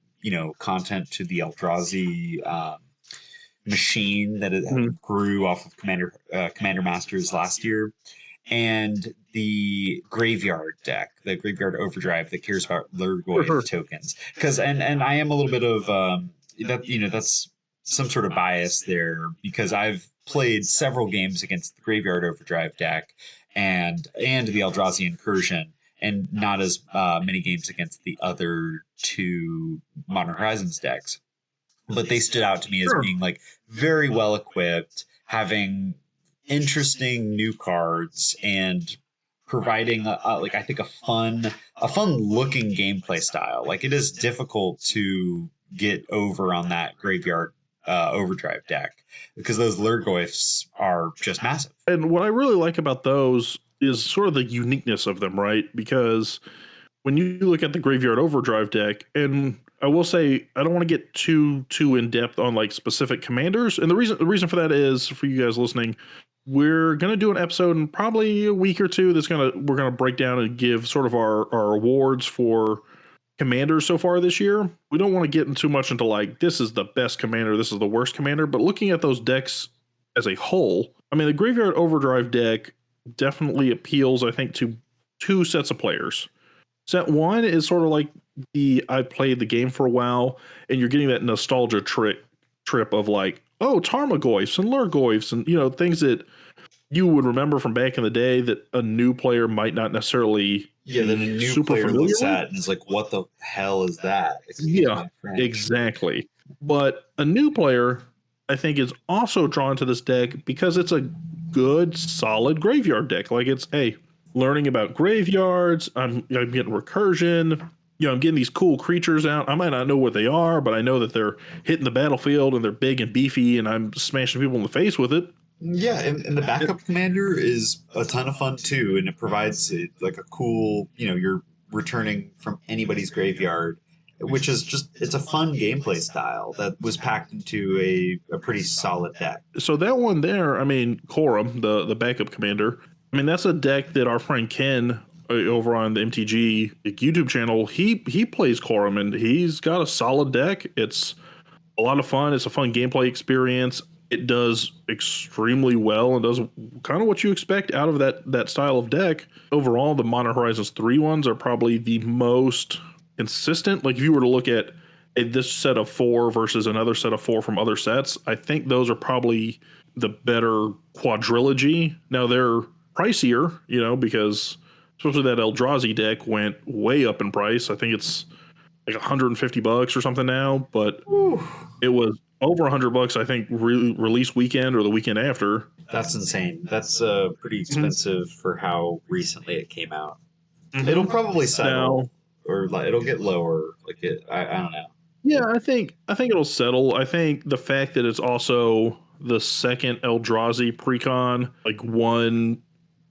Speaker 2: content to the Eldrazi machine that it
Speaker 1: Mhm.
Speaker 2: grew off of Commander Masters last year, and the graveyard deck, the graveyard overdrive that cares about
Speaker 1: Sure.
Speaker 2: Lurgoy tokens. Because and I am a little bit of that that's some sort of bias there because I've played several games against the graveyard overdrive deck and the Eldrazi incursion. And not as many games against the other two Modern Horizons decks, but they stood out to me as
Speaker 1: Sure.
Speaker 2: being like very well equipped, having interesting new cards, and providing like I think a fun looking gameplay style. Like it is difficult to get over on that graveyard overdrive deck because those Lurgoyfs are just massive.
Speaker 1: And what I really like about those is sort of the uniqueness of them, right? Because when you look at the Graveyard Overdrive deck, and I will say I don't want to get too in depth on like specific commanders, and the reason for that is for you guys listening, we're gonna do an episode in probably a week or two that's we're gonna break down and give sort of our awards for commanders so far this year. We don't want to get too much into like this is the best commander, this is the worst commander, but looking at those decks as a whole, I mean the Graveyard Overdrive deck definitely appeals, I think, to two sets of players. Set one is sort of like I played the game for a while, and you're getting that nostalgia trip of like, oh, Tarmogoyfs and Lurgoyfs, and things that you would remember from back in the day that a new player might not necessarily
Speaker 2: Yeah, then a
Speaker 1: be
Speaker 2: new
Speaker 1: super
Speaker 2: player
Speaker 1: familiar
Speaker 2: looks
Speaker 1: with.
Speaker 2: at and is like, "What the hell is that?" Excuse
Speaker 1: Yeah,
Speaker 2: my French.
Speaker 1: exactly. But a new player, I think, is also drawn to this deck because it's a good, solid graveyard deck. Like it's, hey, learning about graveyards. I'm getting recursion. I'm getting these cool creatures out. I might not know what they are, but I know that they're hitting the battlefield and they're big and beefy, and I'm smashing people in the face with it.
Speaker 2: Yeah, and the backup commander is a ton of fun too, and it provides like a cool, you're returning from anybody's graveyard, which is just it's a fun gameplay style that was packed into a pretty solid deck.
Speaker 1: So that one there, I mean, Corum, the backup commander. I mean, that's a deck that our friend Ken over on the MTG YouTube channel, he plays Corum, and he's got a solid deck. It's a lot of fun. It's a fun gameplay experience. It does extremely well and does kind of what you expect out of that style of deck. Overall, the Modern Horizons 3 ones are probably the most consistent. Like if you were to look at this set of four versus another set of four from other sets, I think those are probably the better quadrilogy. Now they're pricier, because especially that Eldrazi deck went way up in price. I think it's like $150 or something now, but
Speaker 2: Whew.
Speaker 1: it was over $100, I think, release weekend or the weekend after.
Speaker 2: That's insane. That's pretty
Speaker 1: Mhm.
Speaker 2: expensive for how recently it came out. It'll
Speaker 1: Mhm.
Speaker 2: probably
Speaker 1: Now,
Speaker 2: settle, or like, it'll get lower. Like I don't know.
Speaker 1: yeah, I think it'll settle. I think the fact that it's also the second Eldrazi precon, like one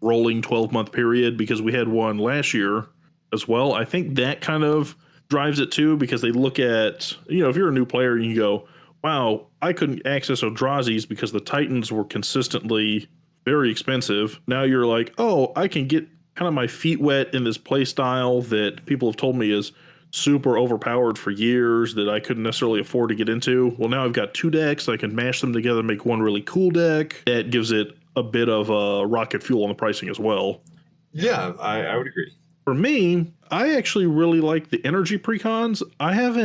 Speaker 1: rolling 12-month period, because we had one last year as well. I think that kind of drives it too, because they look at, if you're a new player and you go, wow, I couldn't access Eldrazi's because the Titans were consistently very expensive. Now you're like, oh, I can get kind of my feet wet in this play style that people have told me is super overpowered for years that I couldn't necessarily afford to get into. Well, now I've got two decks. I can mash them together and make one really cool deck. That gives it a bit of rocket fuel on the pricing as well.
Speaker 2: Yeah, I would agree.
Speaker 1: For me, I actually really like the energy precons. I have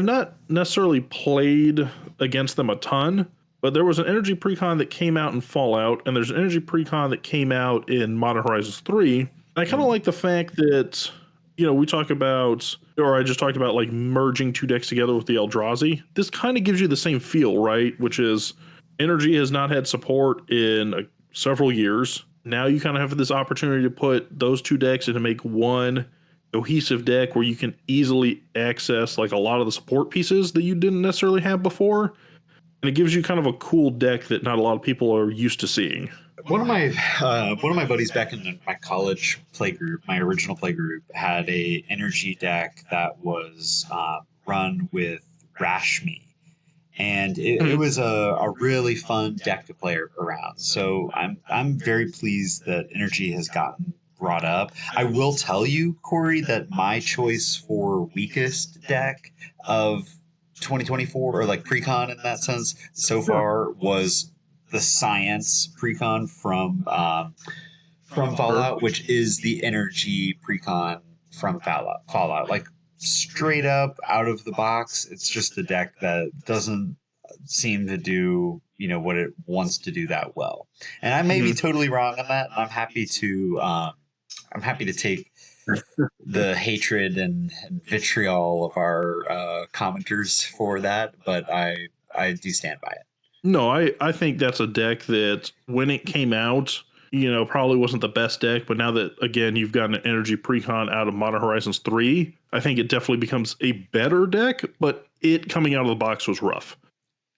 Speaker 1: not necessarily played against them a ton, but there was an energy precon that came out in Fallout, and there's an energy precon that came out in Modern Horizons 3. And I kind of like the fact that we talk about, or I just talked about like merging two decks together with the Eldrazi. This kind of gives you the same feel, right? Which is energy has not had support in several years. Now you kind of have this opportunity to put those two decks and to make one cohesive deck where you can easily access like a lot of the support pieces that you didn't necessarily have before. And it gives you kind of a cool deck that not a lot of people are used to seeing.
Speaker 2: One of my buddies back in my college play group, my original play group, had a energy deck that was run with Rashmi, and it
Speaker 1: Mhm.
Speaker 2: was a really fun deck to play around. So I'm very pleased that energy has gotten brought up. I will tell you, Corey, that my choice for weakest deck of 2024, or like precon in that sense, so
Speaker 1: Sure.
Speaker 2: far was the science precon from Fallout, which is the energy precon from Fallout. Like straight up out of the box, it's just a deck that doesn't seem to do what it wants to do that well. And I may be
Speaker 1: Mhm.
Speaker 2: totally wrong on that. I'm happy to take the hatred and vitriol of our commenters for that, but I do stand by it.
Speaker 1: No, I think that's a deck that when it came out, probably wasn't the best deck, but now that again you've got an energy precon out of Modern Horizons 3, I think it definitely becomes a better deck, but it coming out of the box was rough.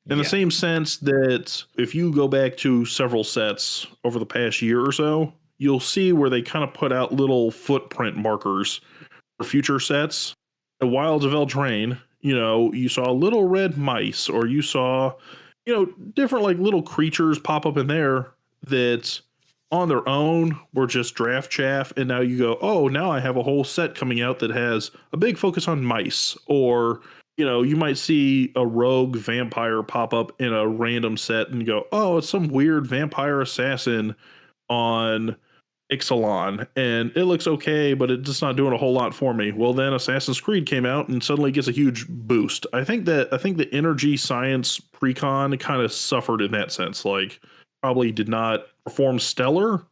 Speaker 1: In the
Speaker 2: Yeah.
Speaker 1: same sense that if you go back to several sets over the past year or so, you'll see where they kind of put out little footprint markers for future sets. The Wilds of Eldraine, you saw little red mice, or you saw, different like little creatures pop up in there that on their own were just draft chaff. And now you go, oh, now I have a whole set coming out that has a big focus on mice. Or, you might see a rogue vampire pop up in a random set and go, oh, it's some weird vampire assassin on Ixalan, and it looks okay, but it's just not doing a whole lot for me. Well, then Assassin's Creed came out and suddenly gets a huge boost. I think the energy science precon kind of suffered in that sense. Like, probably did not perform stellar,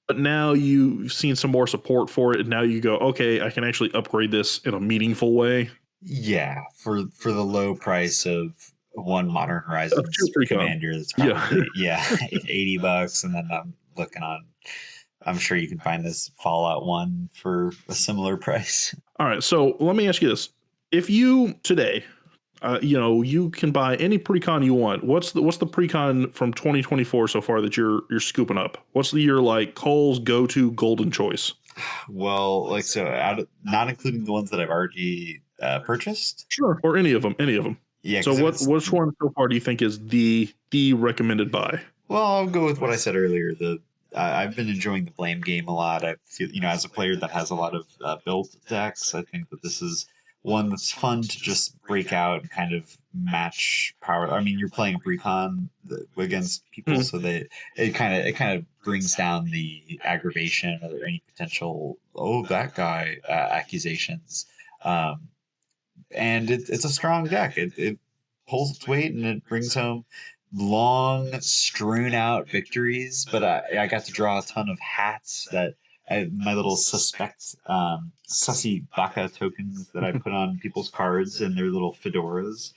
Speaker 1: but now you've seen some more support for it, and now you go, okay, I can actually upgrade this in a meaningful way.
Speaker 2: Yeah, for the low price of one Modern
Speaker 1: Of two
Speaker 2: Horizons
Speaker 1: precon,
Speaker 2: commander, that's
Speaker 1: yeah.
Speaker 2: probably, yeah, $80, and then I'm looking on. I'm sure you can find this Fallout one for a similar price.
Speaker 1: All right, so let me ask you this: if you today you can buy any precon you want. What's the precon from 2024 so far that you're scooping up? What's the year like Cole's go-to golden choice?
Speaker 2: Well, like so, not including the ones that I've already purchased.
Speaker 1: Sure. Or any of them, any of them.
Speaker 2: Yeah,
Speaker 1: So
Speaker 2: because if
Speaker 1: what
Speaker 2: it's
Speaker 1: which one so far do you think is the recommended buy?
Speaker 2: well, I'll go with what I said earlier. I've been enjoying the blame game a lot. I feel, as a player that has a lot of built decks, I think that this is one that's fun to just break out and kind of match power. I mean, you're playing a precon against people,
Speaker 1: Mhm.
Speaker 2: so it kind of brings down the aggravation or any potential that guy accusations. Um, and it's a strong deck. It pulls its weight and it brings home long, strewn out victories. But I got to draw a ton of hats my little suspect sussy baka tokens that I put on people's cards and their little fedoras.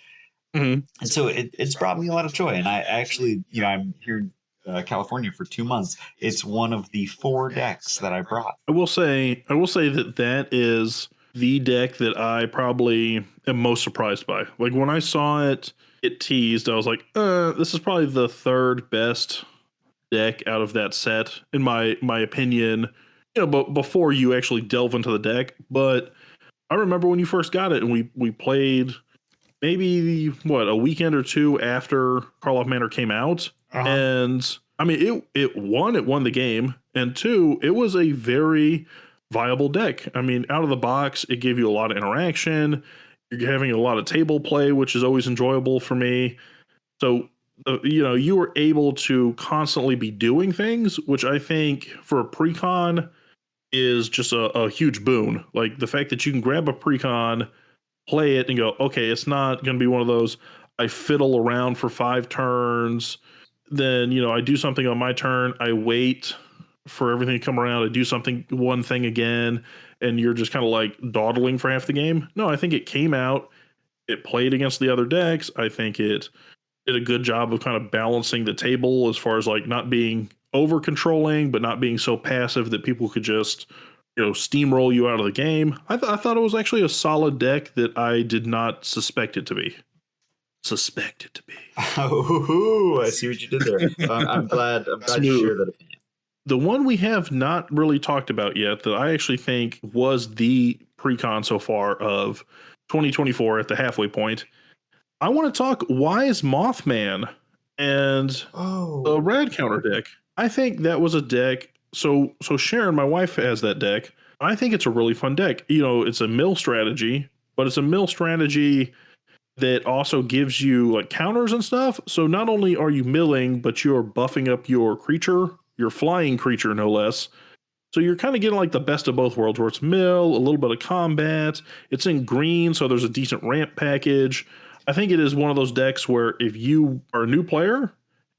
Speaker 1: Mhm.
Speaker 2: And so it's brought me a lot of joy. And I actually, I'm here in California for 2 months. It's one of the 4 decks that I brought.
Speaker 1: I will say that is the deck that I probably am most surprised by. Like when I saw it teased, I was like, this is probably the third best deck out of that set in my opinion. But before you actually delve into the deck, but I remember when you first got it and we played maybe what a weekend or two after Karlov Manor came out,
Speaker 2: Uh-huh.
Speaker 1: and I mean it won the game, and two, it was a very viable deck. I mean, out of the box, it gave you a lot of interaction. You're having a lot of table play, which is always enjoyable for me. So you were able to constantly be doing things, which I think for a precon is just a huge boon. Like the fact that you can grab a precon, play it, and go, okay, it's not going to be one of those I fiddle around for 5 turns. Then, I do something on my turn. I wait for everything to come around. I do something, one thing again. and you're just kind of like dawdling for half the game. No, I think it came out, it played against the other decks. I think it did a good job of kind of balancing the table as far as like not being over controlling, but not being so passive that people could just, steamroll you out of the game. I thought it was actually a solid deck that I did not suspect it to be. Suspect it to be.
Speaker 2: Oh, I see what you did there. I'm glad. I'm glad you
Speaker 1: Smooth.
Speaker 2: shared that opinion.
Speaker 1: The one we have not really talked about yet that I actually think was the pre-con so far of 2024 at the halfway point. I want to talk Wise Mothman and the Rad counter deck. I think that was a deck. So Sharon, my wife, has that deck. I think it's a really fun deck. It's a mill strategy, but it's a mill strategy that also gives you like counters and stuff. So not only are you milling, but you're buffing up your creature, your flying creature, no less. So you're kind of getting like the best of both worlds, where it's mill, a little bit of combat. It's in green, so there's a decent ramp package. I think it is one of those decks where if you are a new player,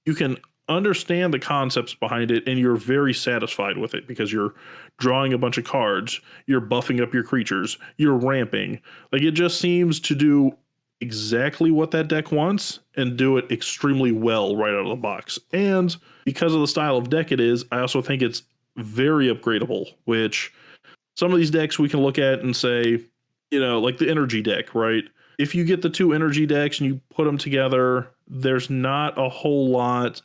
Speaker 1: you can understand the concepts behind it and you're very satisfied with it because you're drawing a bunch of cards, you're buffing up your creatures, you're ramping. Like it just seems to do exactly what that deck wants and do it extremely well right out of the box. And because of the style of deck it is, I also think it's very upgradable, which some of these decks we can look at and say, like the energy deck, right? If you get the two energy decks and you put them together, there's not a whole lot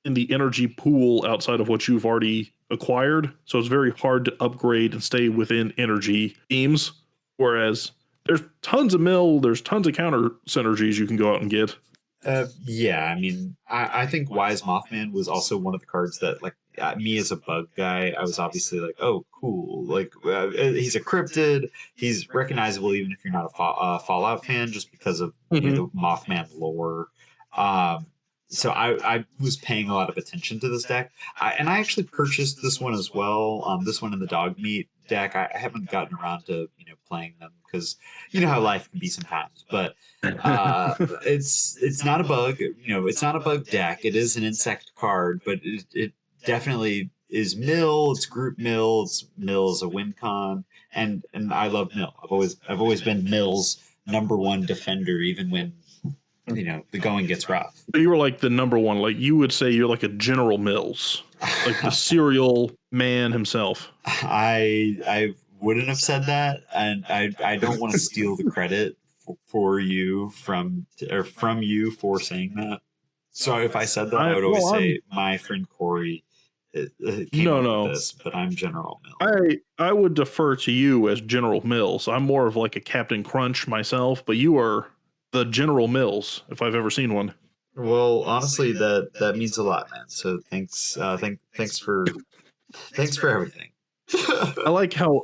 Speaker 1: in the energy pool outside of what you've already acquired. So it's very hard to upgrade and stay within energy themes. Whereas there's tons of mill, there's tons of counter synergies you can go out and get.
Speaker 2: Yeah, I mean, I think Wise Mothman was also one of the cards that, like, me as a bug guy, I was obviously like, oh, cool. Like, he's a cryptid. He's recognizable even if you're not a Fallout fan, just because of the Mothman lore. So I was paying a lot of attention to this deck. And I actually purchased this one as well. This one in the dog meat deck. I haven't gotten around to playing them because you know how life can be sometimes. But it's not a bug. It's not a bug deck. It is an insect card, but it definitely is mill. It's group mill. It's mill is a win con, and I love mill. I've always been mill's #1 defender, even when the going gets rough.
Speaker 1: But you were like the number one. Like you would say you're like a General Mills, like the cereal man himself.
Speaker 2: I wouldn't have said that, and I don't want to steal the credit for you from you for saying that. So if I said that, I would always say my friend Corey came up with this, but I'm General Mills.
Speaker 1: I would defer to you as General Mills. I'm more of like a Captain Crunch myself, but you are the General Mills if I've ever seen one.
Speaker 2: Well, honestly, that means a lot, man. So thanks, thanks for everything.
Speaker 1: I like how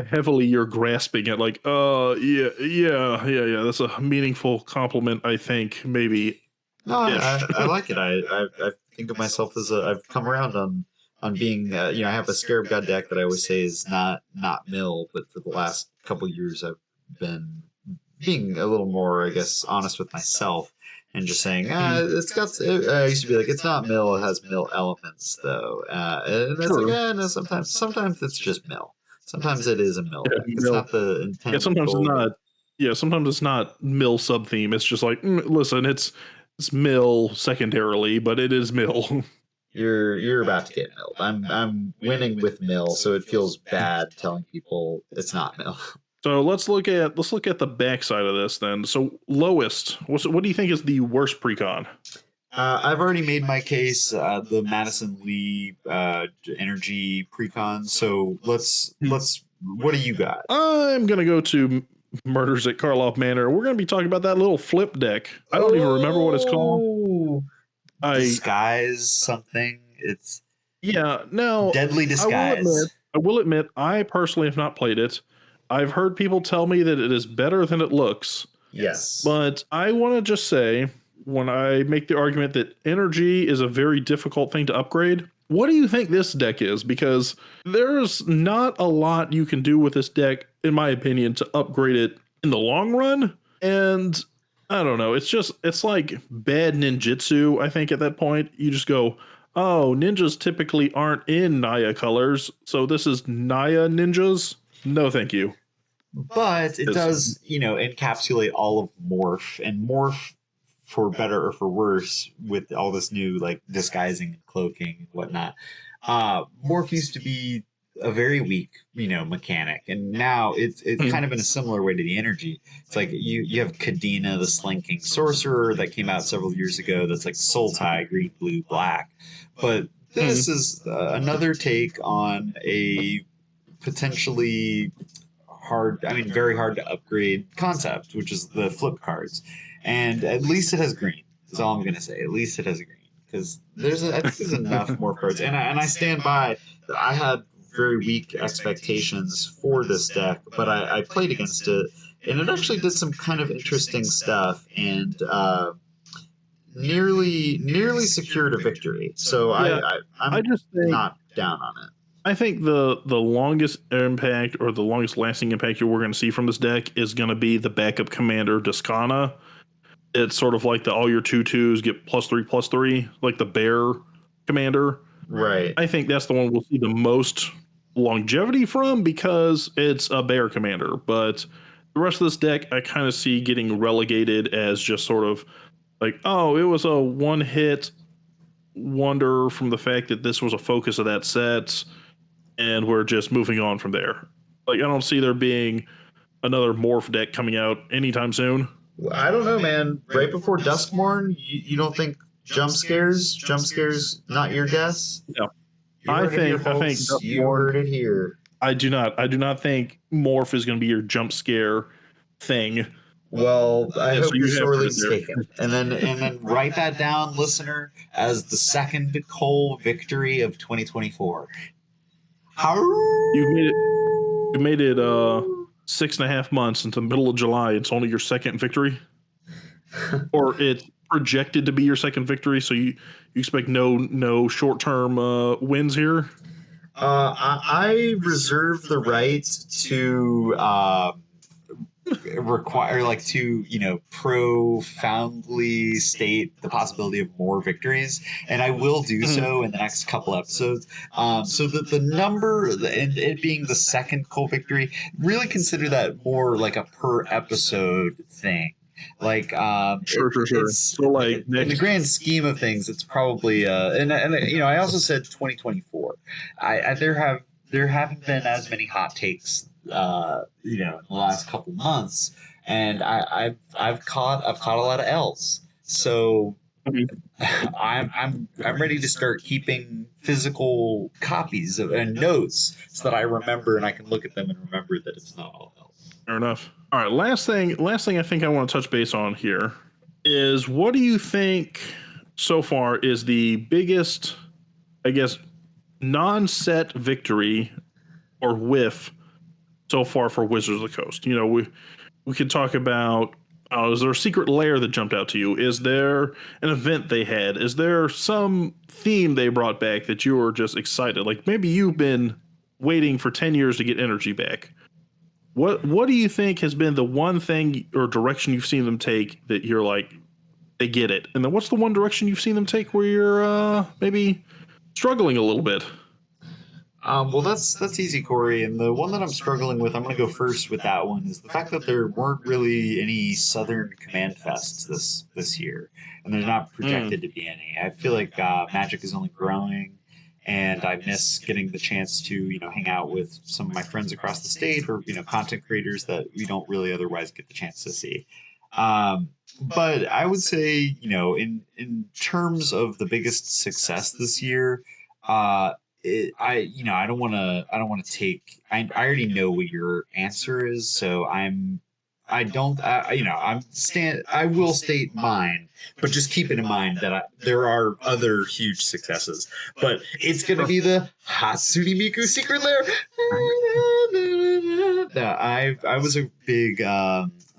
Speaker 1: heavily you're grasping it. Like, yeah. That's a meaningful compliment. I think maybe.
Speaker 2: No, I like it. I think of myself as I've come around on being I have a Scarab God deck that I always say is not mill, but for the last couple years I've been being a little more, I guess, honest with myself and just saying, it's got. I used to be like, it's not mill. It has mill elements though, and that's no, sometimes it's just mill. Sometimes it is a mill. It's not the intent.
Speaker 1: Yeah, sometimes it's not. Yeah, sometimes it's not mill sub theme. It's just like, listen, it's mill secondarily, but it is mill.
Speaker 2: You're about to get milled. I'm winning with mill, so it feels bad telling people it's not mill.
Speaker 1: So let's look at the backside of this then. So lowest, what do you think is the worst precon?
Speaker 2: I've already made my case. The Madison Lee energy precon. So let's. What do you got?
Speaker 1: I'm gonna go to Murders at Karloff Manor. We're gonna be talking about that little flip deck. I don't even remember what it's called.
Speaker 2: Disguise something. It's
Speaker 1: Deadly
Speaker 2: Disguise.
Speaker 1: I will admit, I personally have not played it. I've heard people tell me that it is better than it looks.
Speaker 2: Yes.
Speaker 1: But I want to just say, when I make the argument that energy is a very difficult thing to upgrade, what do you think this deck is? Because there's not a lot you can do with this deck, in my opinion, to upgrade it in the long run. And I don't know. It's like bad ninjutsu, I think, at that point. You just go, oh, ninjas typically aren't in Naya colors, so this is Naya ninjas. No, thank you.
Speaker 2: But it does, encapsulate all of Morph, and Morph, for better or for worse, with all this new like disguising and cloaking and whatnot. Morph used to be a very weak, mechanic, and now it's kind of in a similar way to the energy. It's like you have Kadena, the slinking sorcerer that came out several years ago. That's like soul tie, green, blue, black. But this is another take on a potentially very hard to upgrade concept, which is the flip cards. And at least it has green. Is all I'm gonna say. At least it has green, because I think there's enough more cards, and I stand by that. I had very weak expectations for this deck, but I played against it, and it actually did some kind of interesting stuff, and nearly secured a victory. So
Speaker 1: Yeah,
Speaker 2: I'm
Speaker 1: I just think
Speaker 2: not down on it.
Speaker 1: I think the longest impact or the longest lasting impact we're going to see from this deck is going to be the backup commander Descana. It's sort of like the all your 2/2s get +3/+3, like the bear commander.
Speaker 2: Right.
Speaker 1: I think that's the one we'll see the most longevity from because it's a bear commander. But the rest of this deck, I kind of see getting relegated as just sort of like, oh, it was a one hit wonder from the fact that this was a focus of that set, and we're just moving on from there. Like, I don't see there being another morph deck coming out anytime soon.
Speaker 2: I don't know, man. Right before Duskmorn, you don't think jump scares? Jump scares, not your guess?
Speaker 1: No,
Speaker 2: You
Speaker 1: I
Speaker 2: heard it here,
Speaker 1: think
Speaker 2: folks. You
Speaker 1: Duskmorn.
Speaker 2: heard it here.
Speaker 1: I do not think morph is going to be your jump scare thing.
Speaker 2: Well, I
Speaker 1: Yeah,
Speaker 2: hope
Speaker 1: so
Speaker 2: you're
Speaker 1: you have
Speaker 2: sorely
Speaker 1: heard it there.
Speaker 2: mistaken. And then write that down, listener, as the second Cole victory of 2024.
Speaker 1: You've made it. You made it 6.5 months into the middle of July. It's only your second victory, or it's projected to be your second victory. So you expect no short term wins here.
Speaker 2: I reserve the right to require, like, to profoundly state the possibility of more victories, and I will do so in the next couple episodes. So that the number and it being the second Cole victory, really consider that more like a per episode thing. Like,
Speaker 1: Sure.
Speaker 2: it's
Speaker 1: So like
Speaker 2: in the grand scheme of things, it's probably and I also said 2024. There haven't been as many hot takes in the last couple months, and I've caught a lot of L's. So I'm ready to start keeping physical copies and notes so that I remember and I can look at them and remember that it's not all L's.
Speaker 1: Fair enough. All right, last thing I think I want to touch base on here is, what do you think so far is the biggest, I guess, non-set victory or whiff so far for Wizards of the Coast? We could talk about, is there a secret lair that jumped out to you? Is there an event they had? Is there some theme they brought back that you were just excited? Like, maybe you've been waiting for 10 years to get energy back. What do you think has been the one thing or direction you've seen them take that you're like, they get it? And then what's the one direction you've seen them take where you're maybe struggling a little bit?
Speaker 2: Well, that's easy, Corey. And the one that I'm struggling with, I'm going to go first with that one, is the fact that there weren't really any Southern Command Fests this year, and there's not projected to be any. I feel like Magic is only growing, and I miss getting the chance to hang out with some of my friends across the state, or content creators that we don't really otherwise get the chance to see. But I would say in terms of the biggest success this year. I don't want to take. I already know what your answer is, so I don't. I will state mine, but just keep it in mind that there are other huge successes. But it's gonna be the Hatsune Miku Secret Lair. I was a big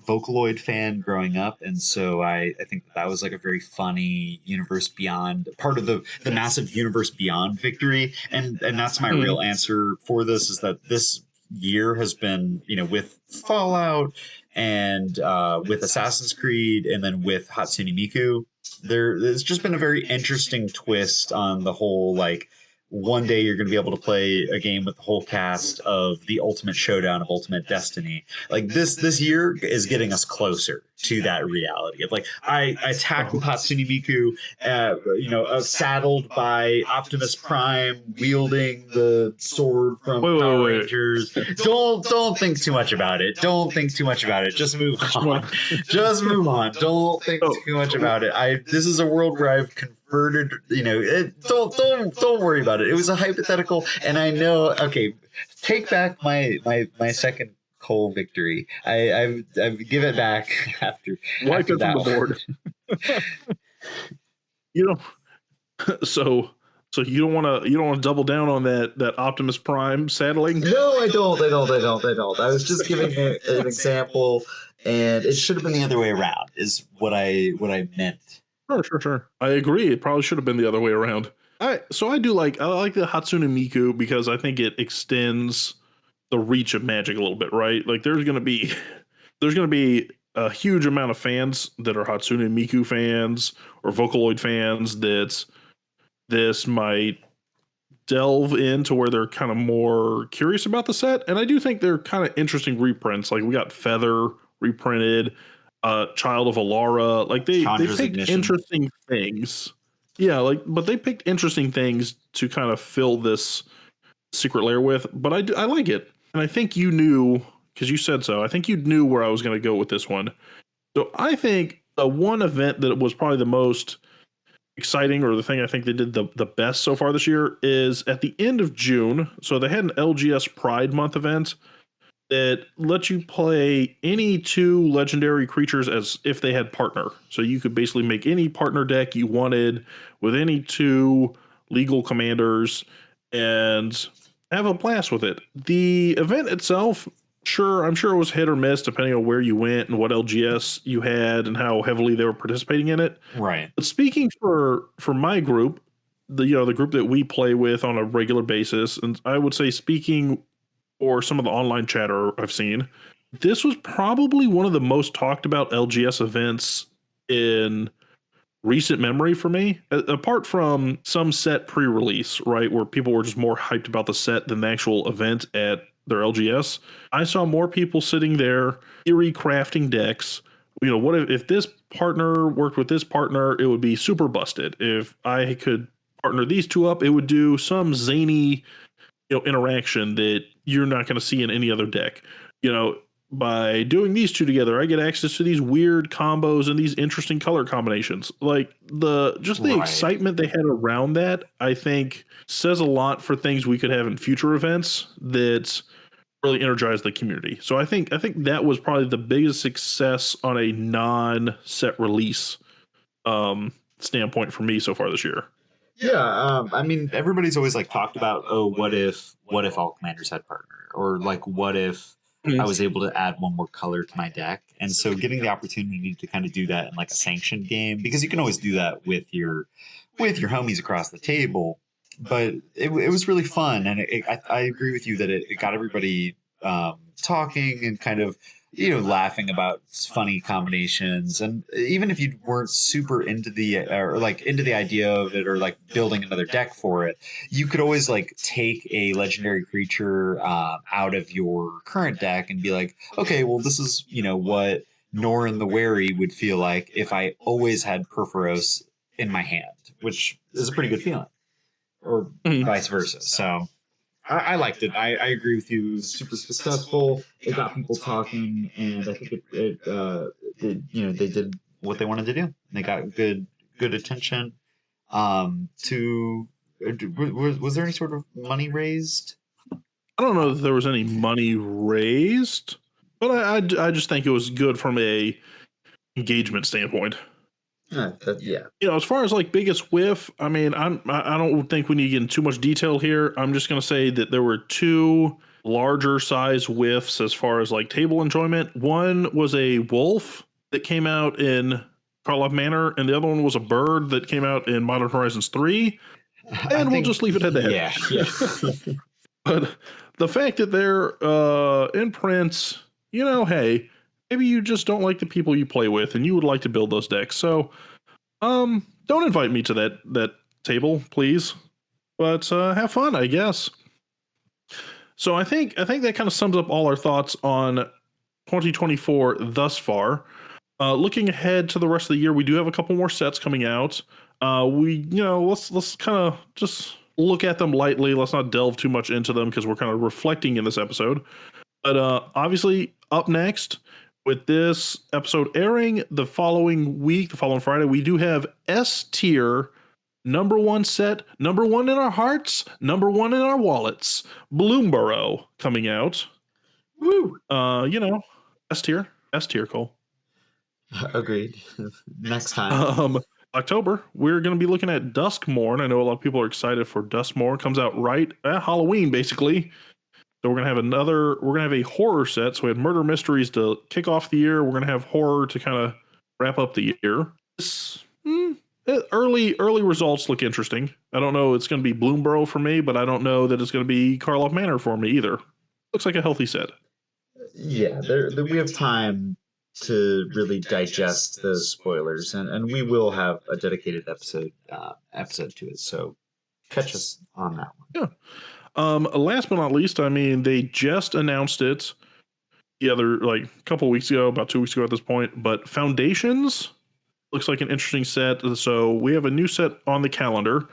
Speaker 2: Vocaloid fan growing up, and so I think that was like a very funny Universe Beyond part of the massive Universe Beyond victory, and that's my real answer for this, is that this year has been with Fallout and with Assassin's Creed and then with Hatsune Miku, there's just been a very interesting twist on the whole, like, one day you're going to be able to play a game with the whole cast of the Ultimate Showdown of Ultimate Destiny. Like this year is getting us closer to that reality of like I attack with Hatsune Miku, saddled by Optimus Prime, wielding the sword from Power Rangers. Don't think too much about it. Don't think too much about it. Just move on. Just move on. Don't think too much about it. This is a world where I've converted. Don't worry about it. It was a hypothetical, and I know. Okay, take back my second Cole victory. I've give it back after.
Speaker 1: Wipe it from the board. So you don't want to double down on that Optimus Prime saddling?
Speaker 2: No, I don't. I was just giving an example, and it should have been the other way around. Is what I meant.
Speaker 1: Sure. I agree. It probably should have been the other way around. I like the Hatsune Miku because I think it extends the reach of Magic a little bit, right? Like there's gonna be a huge amount of fans that are Hatsune Miku fans or Vocaloid fans that this might delve into where they're kind of more curious about the set. And I do think they're kind of interesting reprints. Like we got Feather reprinted, Child of Alara. Like they picked interesting things. Yeah, but they picked interesting things to kind of fill this secret lair with. But I like it. And I think you knew, because you said so, I think you knew where I was going to go with this one. So I think the one event that was probably the most exciting, or the thing I think they did the best so far this year, is at the end of June. So they had an LGS Pride Month event that lets you play any 2 legendary creatures as if they had partner. So you could basically make any partner deck you wanted with any 2 legal commanders and have a blast with it. The event itself, I'm sure it was hit or miss depending on where you went and what LGS you had and how heavily they were participating in it.
Speaker 2: Right.
Speaker 1: But speaking for my group, the group that we play with on a regular basis, and I would say speaking or some of the online chatter I've seen, this was probably one of the most talked about LGS events in recent memory for me, apart from some set pre-release, right, where people were just more hyped about the set than the actual event at their LGS. I saw more people sitting there theory crafting decks. What if this partner worked with this partner, it would be super busted. If I could partner these 2 up, it would do some zany interaction that you're not going to see in any other deck. By doing these 2 together, I get access to these weird combos and these interesting color combinations. Like the excitement they had around that, I think says a lot for things we could have in future events that really energize the community. So I think that was probably the biggest success on a non-set release standpoint for me so far this year.
Speaker 2: Yeah, I mean, everybody's always like talked about, what if all commanders had partner, or like what if I was able to add one more color to my deck. And so getting the opportunity to kind of do that in like a sanctioned game, because you can always do that with your homies across the table. But it was really fun, and I agree with you that it got everybody talking and kind of laughing about funny combinations. And even if you weren't super into the idea of it, or like building another deck for it, you could always like take a legendary creature out of your current deck and be like, okay, well, this is what Norin the Wary would feel like if I always had Perforos in my hand, which is a pretty good feeling. Or vice versa. So I liked it. I agree with you. It was super successful. It got people talking, and I think they did what they wanted to do. They got good attention. Was there any sort of money raised?
Speaker 1: I don't know if there was any money raised, but I just think it was good from a engagement standpoint.
Speaker 2: Yeah.
Speaker 1: As far as like biggest whiff, I mean, I don't think we need to get into too much detail here. I'm just going to say that there were 2 larger size whiffs as far as like table enjoyment. One was a wolf that came out in Karlov Manor, and the other one was a bird that came out in Modern Horizons 3. And we'll just leave it at that.
Speaker 2: Yeah.
Speaker 1: But the fact that they're imprints, hey, maybe you just don't like the people you play with and you would like to build those decks. So, don't invite me to that table, please. but have fun, I guess. So I think that kind of sums up all our thoughts on 2024 thus far. Looking ahead to the rest of the year, we do have a couple more sets coming out. Let's kind of just look at them lightly. Let's not delve too much into them because we're kind of reflecting in this episode. But obviously, up next, with this episode airing the following week, the following Friday, we do have S tier number one set, number one in our hearts, number one in our wallets, Bloomborough coming out.
Speaker 2: Woo!
Speaker 1: S tier, Cole.
Speaker 2: Agreed. Next time.
Speaker 1: October, we're going to be looking at Duskmorn. I know a lot of people are excited for Duskmorn. It comes out right at Halloween, basically. So we're going to have a horror set. So we had murder mysteries to kick off the year. We're going to have horror to kind of wrap up the year. Early results look interesting. I don't know it's going to be Bloomborough for me, but I don't know that it's going to be Karloff Manor for me either. Looks like a healthy set.
Speaker 2: Yeah, we have time to really digest those spoilers, and we will have a dedicated episode to it. So catch us on that one.
Speaker 1: Yeah. Last but not least, I mean, they just announced it the other couple weeks ago, about 2 weeks ago at this point. But Foundations looks like an interesting set. So we have a new set on the calendar,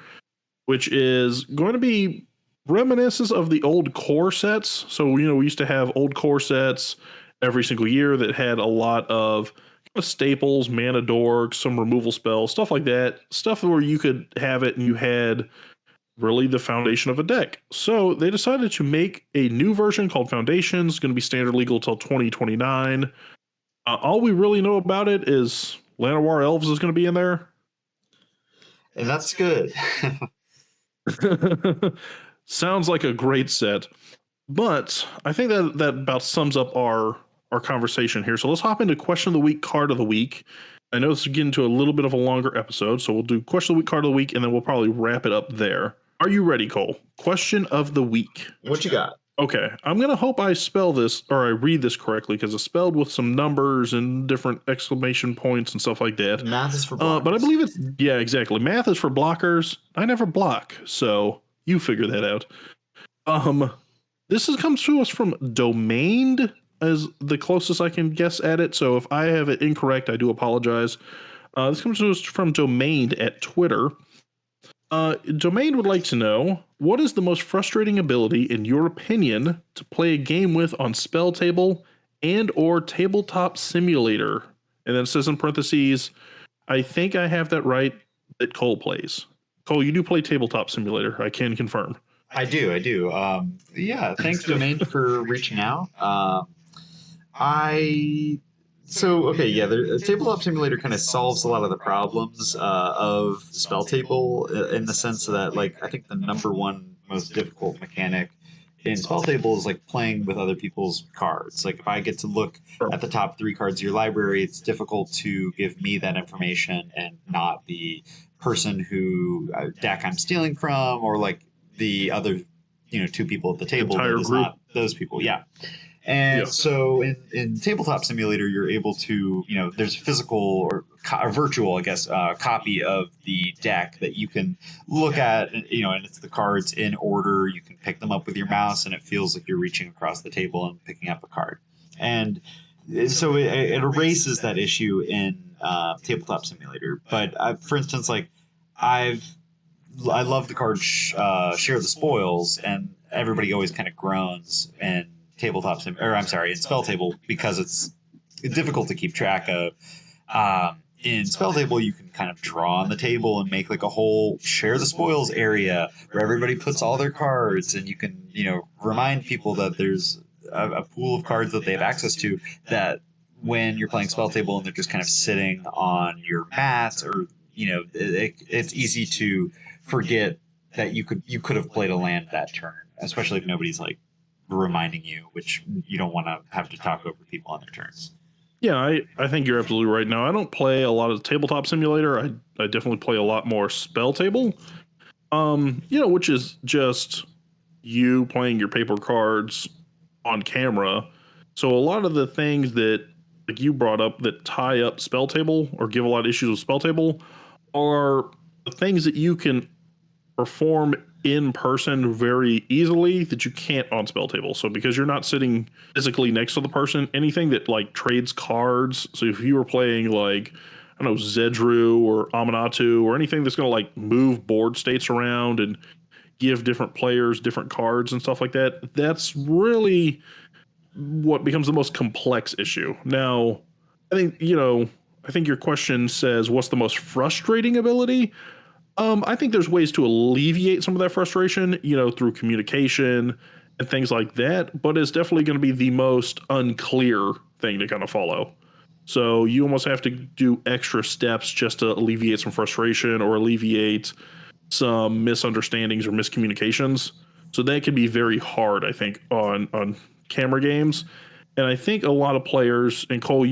Speaker 1: which is going to be reminiscence of the old core sets. So we used to have old core sets every single year that had a lot of staples, mana dorks, some removal spells, stuff like that. Stuff where you could have it and you had really the foundation of a deck. So they decided to make a new version called Foundations. It's going to be standard legal till 2029. All we really know about it is Llanowar Elves is going to be in there.
Speaker 2: And that's good.
Speaker 1: Sounds like a great set. But I think that about sums up our conversation here. So let's hop into question of the week, card of the week. I know this is getting to a little bit of a longer episode, so we'll do question of the week, card of the week, and then we'll probably wrap it up there. Are you ready, Cole? Question of the week.
Speaker 2: What you got?
Speaker 1: Okay, I'm going to hope I spell this or I read this correctly because it's spelled with some numbers and different exclamation points and stuff like that.
Speaker 2: Math is for blockers.
Speaker 1: But I believe it's, yeah, exactly. Math is for blockers. I never block, so you figure that out. This comes to us from Domained as the closest I can guess at it. So if I have it incorrect, I do apologize. This comes to us from Domained at Twitter. Domain would like to know, what is the most frustrating ability, in your opinion, to play a game with on Spell Table and or Tabletop Simulator? And then it says in parentheses, I think I have that right, that Cole plays. Cole, you do play Tabletop Simulator, I can confirm.
Speaker 2: I do. Yeah, thanks, Domain, for reaching out. The Tabletop Simulator kind of solves a lot of the problems of Spell Table in the sense that, I think the number one most difficult mechanic in Spell Table is playing with other people's cards. If I get to look at the top 3 cards of your library, it's difficult to give me that information and not the person who deck I'm stealing from, or the other 2 people at the table.
Speaker 1: Entire group.
Speaker 2: Not those people. Yeah. And so in Tabletop Simulator, you're able to, there's a physical or a virtual, I guess, copy of the deck that you can look at, and it's the cards in order. You can pick them up with your mouse, and it feels like you're reaching across the table and picking up a card. And so it erases that issue in Tabletop Simulator. But for instance, I love the card Share the Spoils, and everybody always kind of groans and in Spell Table because it's difficult to keep track of. In Spell Table, you can kind of draw on the table and make a whole Share the Spoils area where everybody puts all their cards, and you can, remind people that there's a pool of cards that they have access to, that when you're playing Spell Table and they're just kind of sitting on your mat, or, it's easy to forget that you could have played a land that turn, especially if nobody's reminding you, which you don't want to have to talk over people on their turns.
Speaker 1: Yeah, I think you're absolutely right. Now, I don't play a lot of Tabletop Simulator. I definitely play a lot more Spell Table, which is just you playing your paper cards on camera. So a lot of the things that you brought up that tie up Spell Table or give a lot of issues with Spell Table are the things that you can perform in person very easily that you can't on spell table. So because you're not sitting physically next to the person, anything that like trades cards. So if you were playing like, I don't know, Zedru or Amanatu or anything that's going to like move board states around and give different players different cards and stuff like that, that's really what becomes the most complex issue. Now, I think, I think your question says, what's the most frustrating ability? I think there's ways to alleviate some of that frustration, through communication and things like that, but it's definitely going to be the most unclear thing to kind of follow. So you almost have to do extra steps just to alleviate some frustration or alleviate some misunderstandings or miscommunications. So that can be very hard, I think, on camera games. And I think a lot of players, and Cole,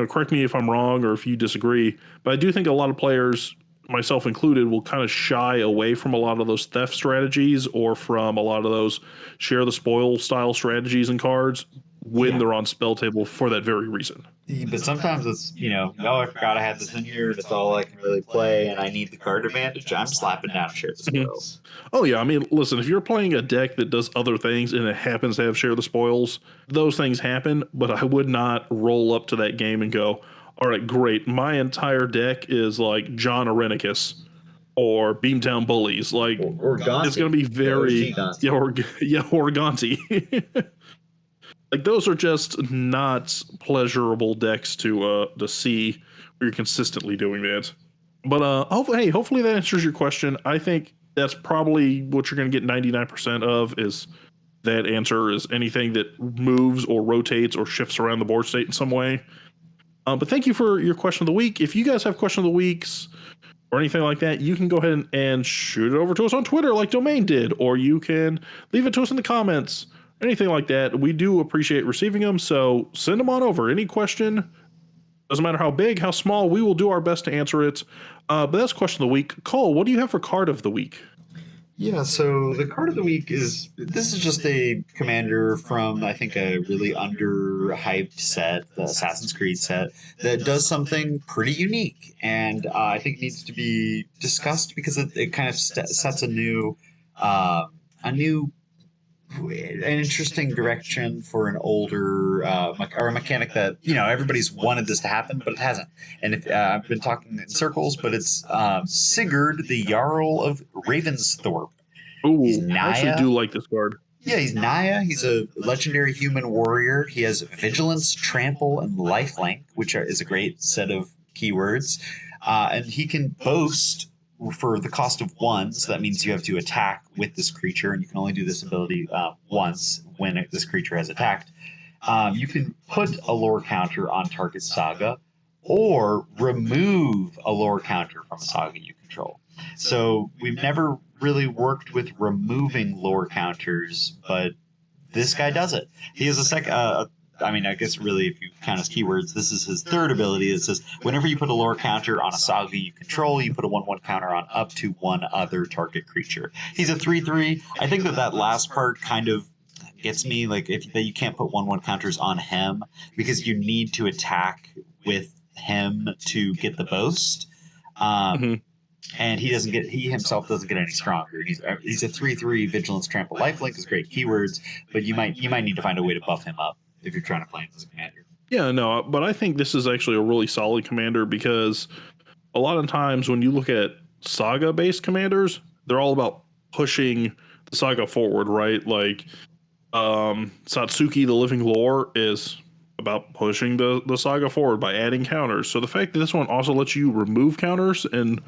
Speaker 1: correct me if I'm wrong or if you disagree, but I do think a lot of players, myself included, will kind of shy away from a lot of those theft strategies or from a lot of those share the spoil style strategies and cards when they're on spell table for that very reason.
Speaker 2: But sometimes it's, oh, I forgot I had this in here. That's all I can really play, and I need the card advantage. I'm slapping down Share the Spoils.
Speaker 1: Oh, yeah. I mean, listen, if you're playing a deck that does other things and it happens to have Share the Spoils, those things happen, but I would not roll up to that game and go, all right, great. My entire deck is like John Arenicus or Beamtown Bullies. Like,
Speaker 2: or Gonti.
Speaker 1: It's going to be very, or Gonti. Like those are just not pleasurable decks to see where you're consistently doing that. But hopefully that answers your question. I think that's probably what you're going to get 99% of is that answer is anything that moves or rotates or shifts around the board state in some way. But thank you for your question of the week. If you guys have question of the weeks or anything like that, you can go ahead and shoot it over to us on Twitter like Domain did, or you can leave it to us in the comments. Anything like that. We do appreciate receiving them, so send them on over. Any question, doesn't matter how big, how small, we will do our best to answer it. But that's question of the week. Cole, what do you have for card of the week?
Speaker 2: Yeah, so the card of the week is just a commander from, I think, a really underhyped set, the Assassin's Creed set, that does something pretty unique. And I think it needs to be discussed because it kind of sets a new an interesting direction for an older or a mechanic that everybody's wanted this to happen, but it hasn't. And if I've been talking in circles, but it's Sigurd, the Jarl of Ravensthorpe.
Speaker 1: Ooh, I actually do like this card.
Speaker 2: Yeah, he's Naya. He's a legendary human warrior. He has Vigilance, Trample, and Lifelink, which is a great set of keywords. And he can boast for the cost of 1, so that means you have to attack with this creature, and you can only do this ability once when this creature has attacked. You can put a lore counter on target saga, or remove a lore counter from a saga you control. So we've never really worked with removing lore counters, but this guy does it. He has I guess really if you count as keywords, this is his third ability. It says, whenever you put a lore counter on a saga you control, you put a 1/1 counter on up to one other target creature. He's a 3/3. I think that last part kind of gets me, like that you can't put 1/1 counters on him because you need to attack with him to get the boast. And he himself doesn't get any stronger. He's a 3/3 Vigilance, Trample, Lifelink is great keywords, but you might need to find a way to buff him up if you're trying to play him as a commander.
Speaker 1: Yeah, no, but I think this is actually a really solid commander because a lot of times when you look at saga-based commanders, they're all about pushing the saga forward, right? Like Satsuki, the Living Lore, is about pushing the saga forward by adding counters. So the fact that this one also lets you remove counters and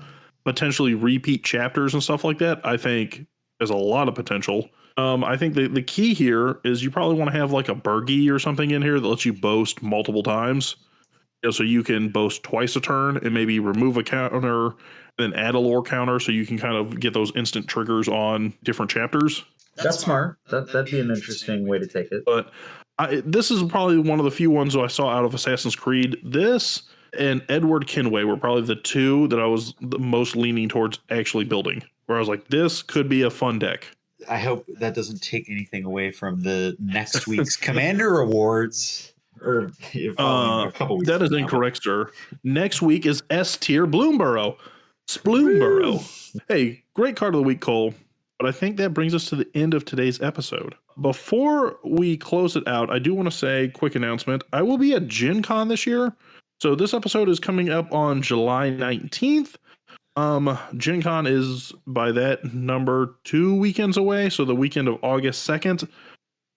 Speaker 1: potentially repeat chapters and stuff like that, I think there's a lot of potential. I think the key here is you probably want to have like a Bergie or something in here that lets you boast multiple times. So you can boast twice a turn and maybe remove a counter and then add a lore counter so you can kind of get those instant triggers on different chapters.
Speaker 2: That's smart. That'd be an interesting way to take it.
Speaker 1: But this is probably one of the few ones that I saw out of Assassin's Creed. This and Edward Kenway were probably the two that I was the most leaning towards actually building, where I was like, this could be a fun deck.
Speaker 2: I hope that doesn't take anything away from the next week's Commander Awards. Or a couple weeks.
Speaker 1: That is incorrect, sir. Next week is S tier Bloomborough. Sploomborough. Hey, great card of the week, Cole. But I think that brings us to the end of today's episode. Before we close it out, I do want to say, quick announcement. I will be at Gen Con this year. So this episode is coming up on July 19th. Gen Con is by that number 2 weekends away. So the weekend of August 2nd.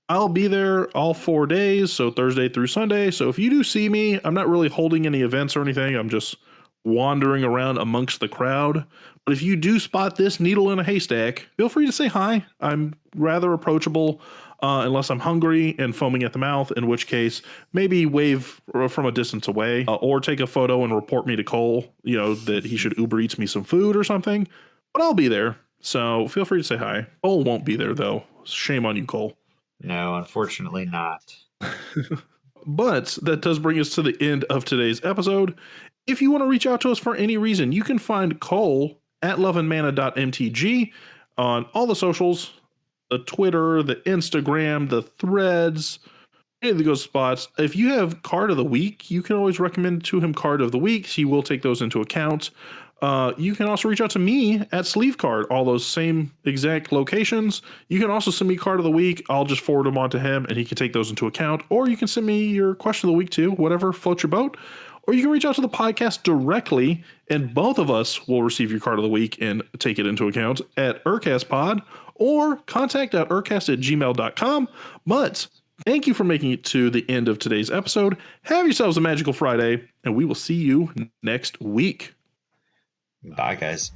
Speaker 1: I'll be there all 4 days, so Thursday through Sunday. So if you do see me, I'm not really holding any events or anything. I'm just wandering around amongst the crowd. But if you do spot this needle in a haystack, feel free to say hi. I'm rather approachable, unless I'm hungry and foaming at the mouth, in which case maybe wave from a distance away, or take a photo and report me to Cole, that he should Uber Eats me some food or something. But I'll be there, so feel free to say hi. Cole won't be there, though. Shame on you, Cole.
Speaker 2: No, unfortunately not.
Speaker 1: But that does bring us to the end of today's episode. If you want to reach out to us for any reason, you can find Cole at loveandmana.mtg on all the socials, the Twitter, the Instagram, the threads, any of the good spots. If you have card of the week, you can always recommend to him card of the week. He will take those into account. You can also reach out to me at Sleeve Card, all those same exact locations. You can also send me card of the week. I'll just forward them on to him and he can take those into account. Or you can send me your question of the week too, whatever floats your boat. Or you can reach out to the podcast directly and both of us will receive your card of the week and take it into account at UrCastPod or contact.urcast@gmail.com. But thank you for making it to the end of today's episode. Have yourselves a magical Friday and we will see you next week.
Speaker 2: Bye, guys.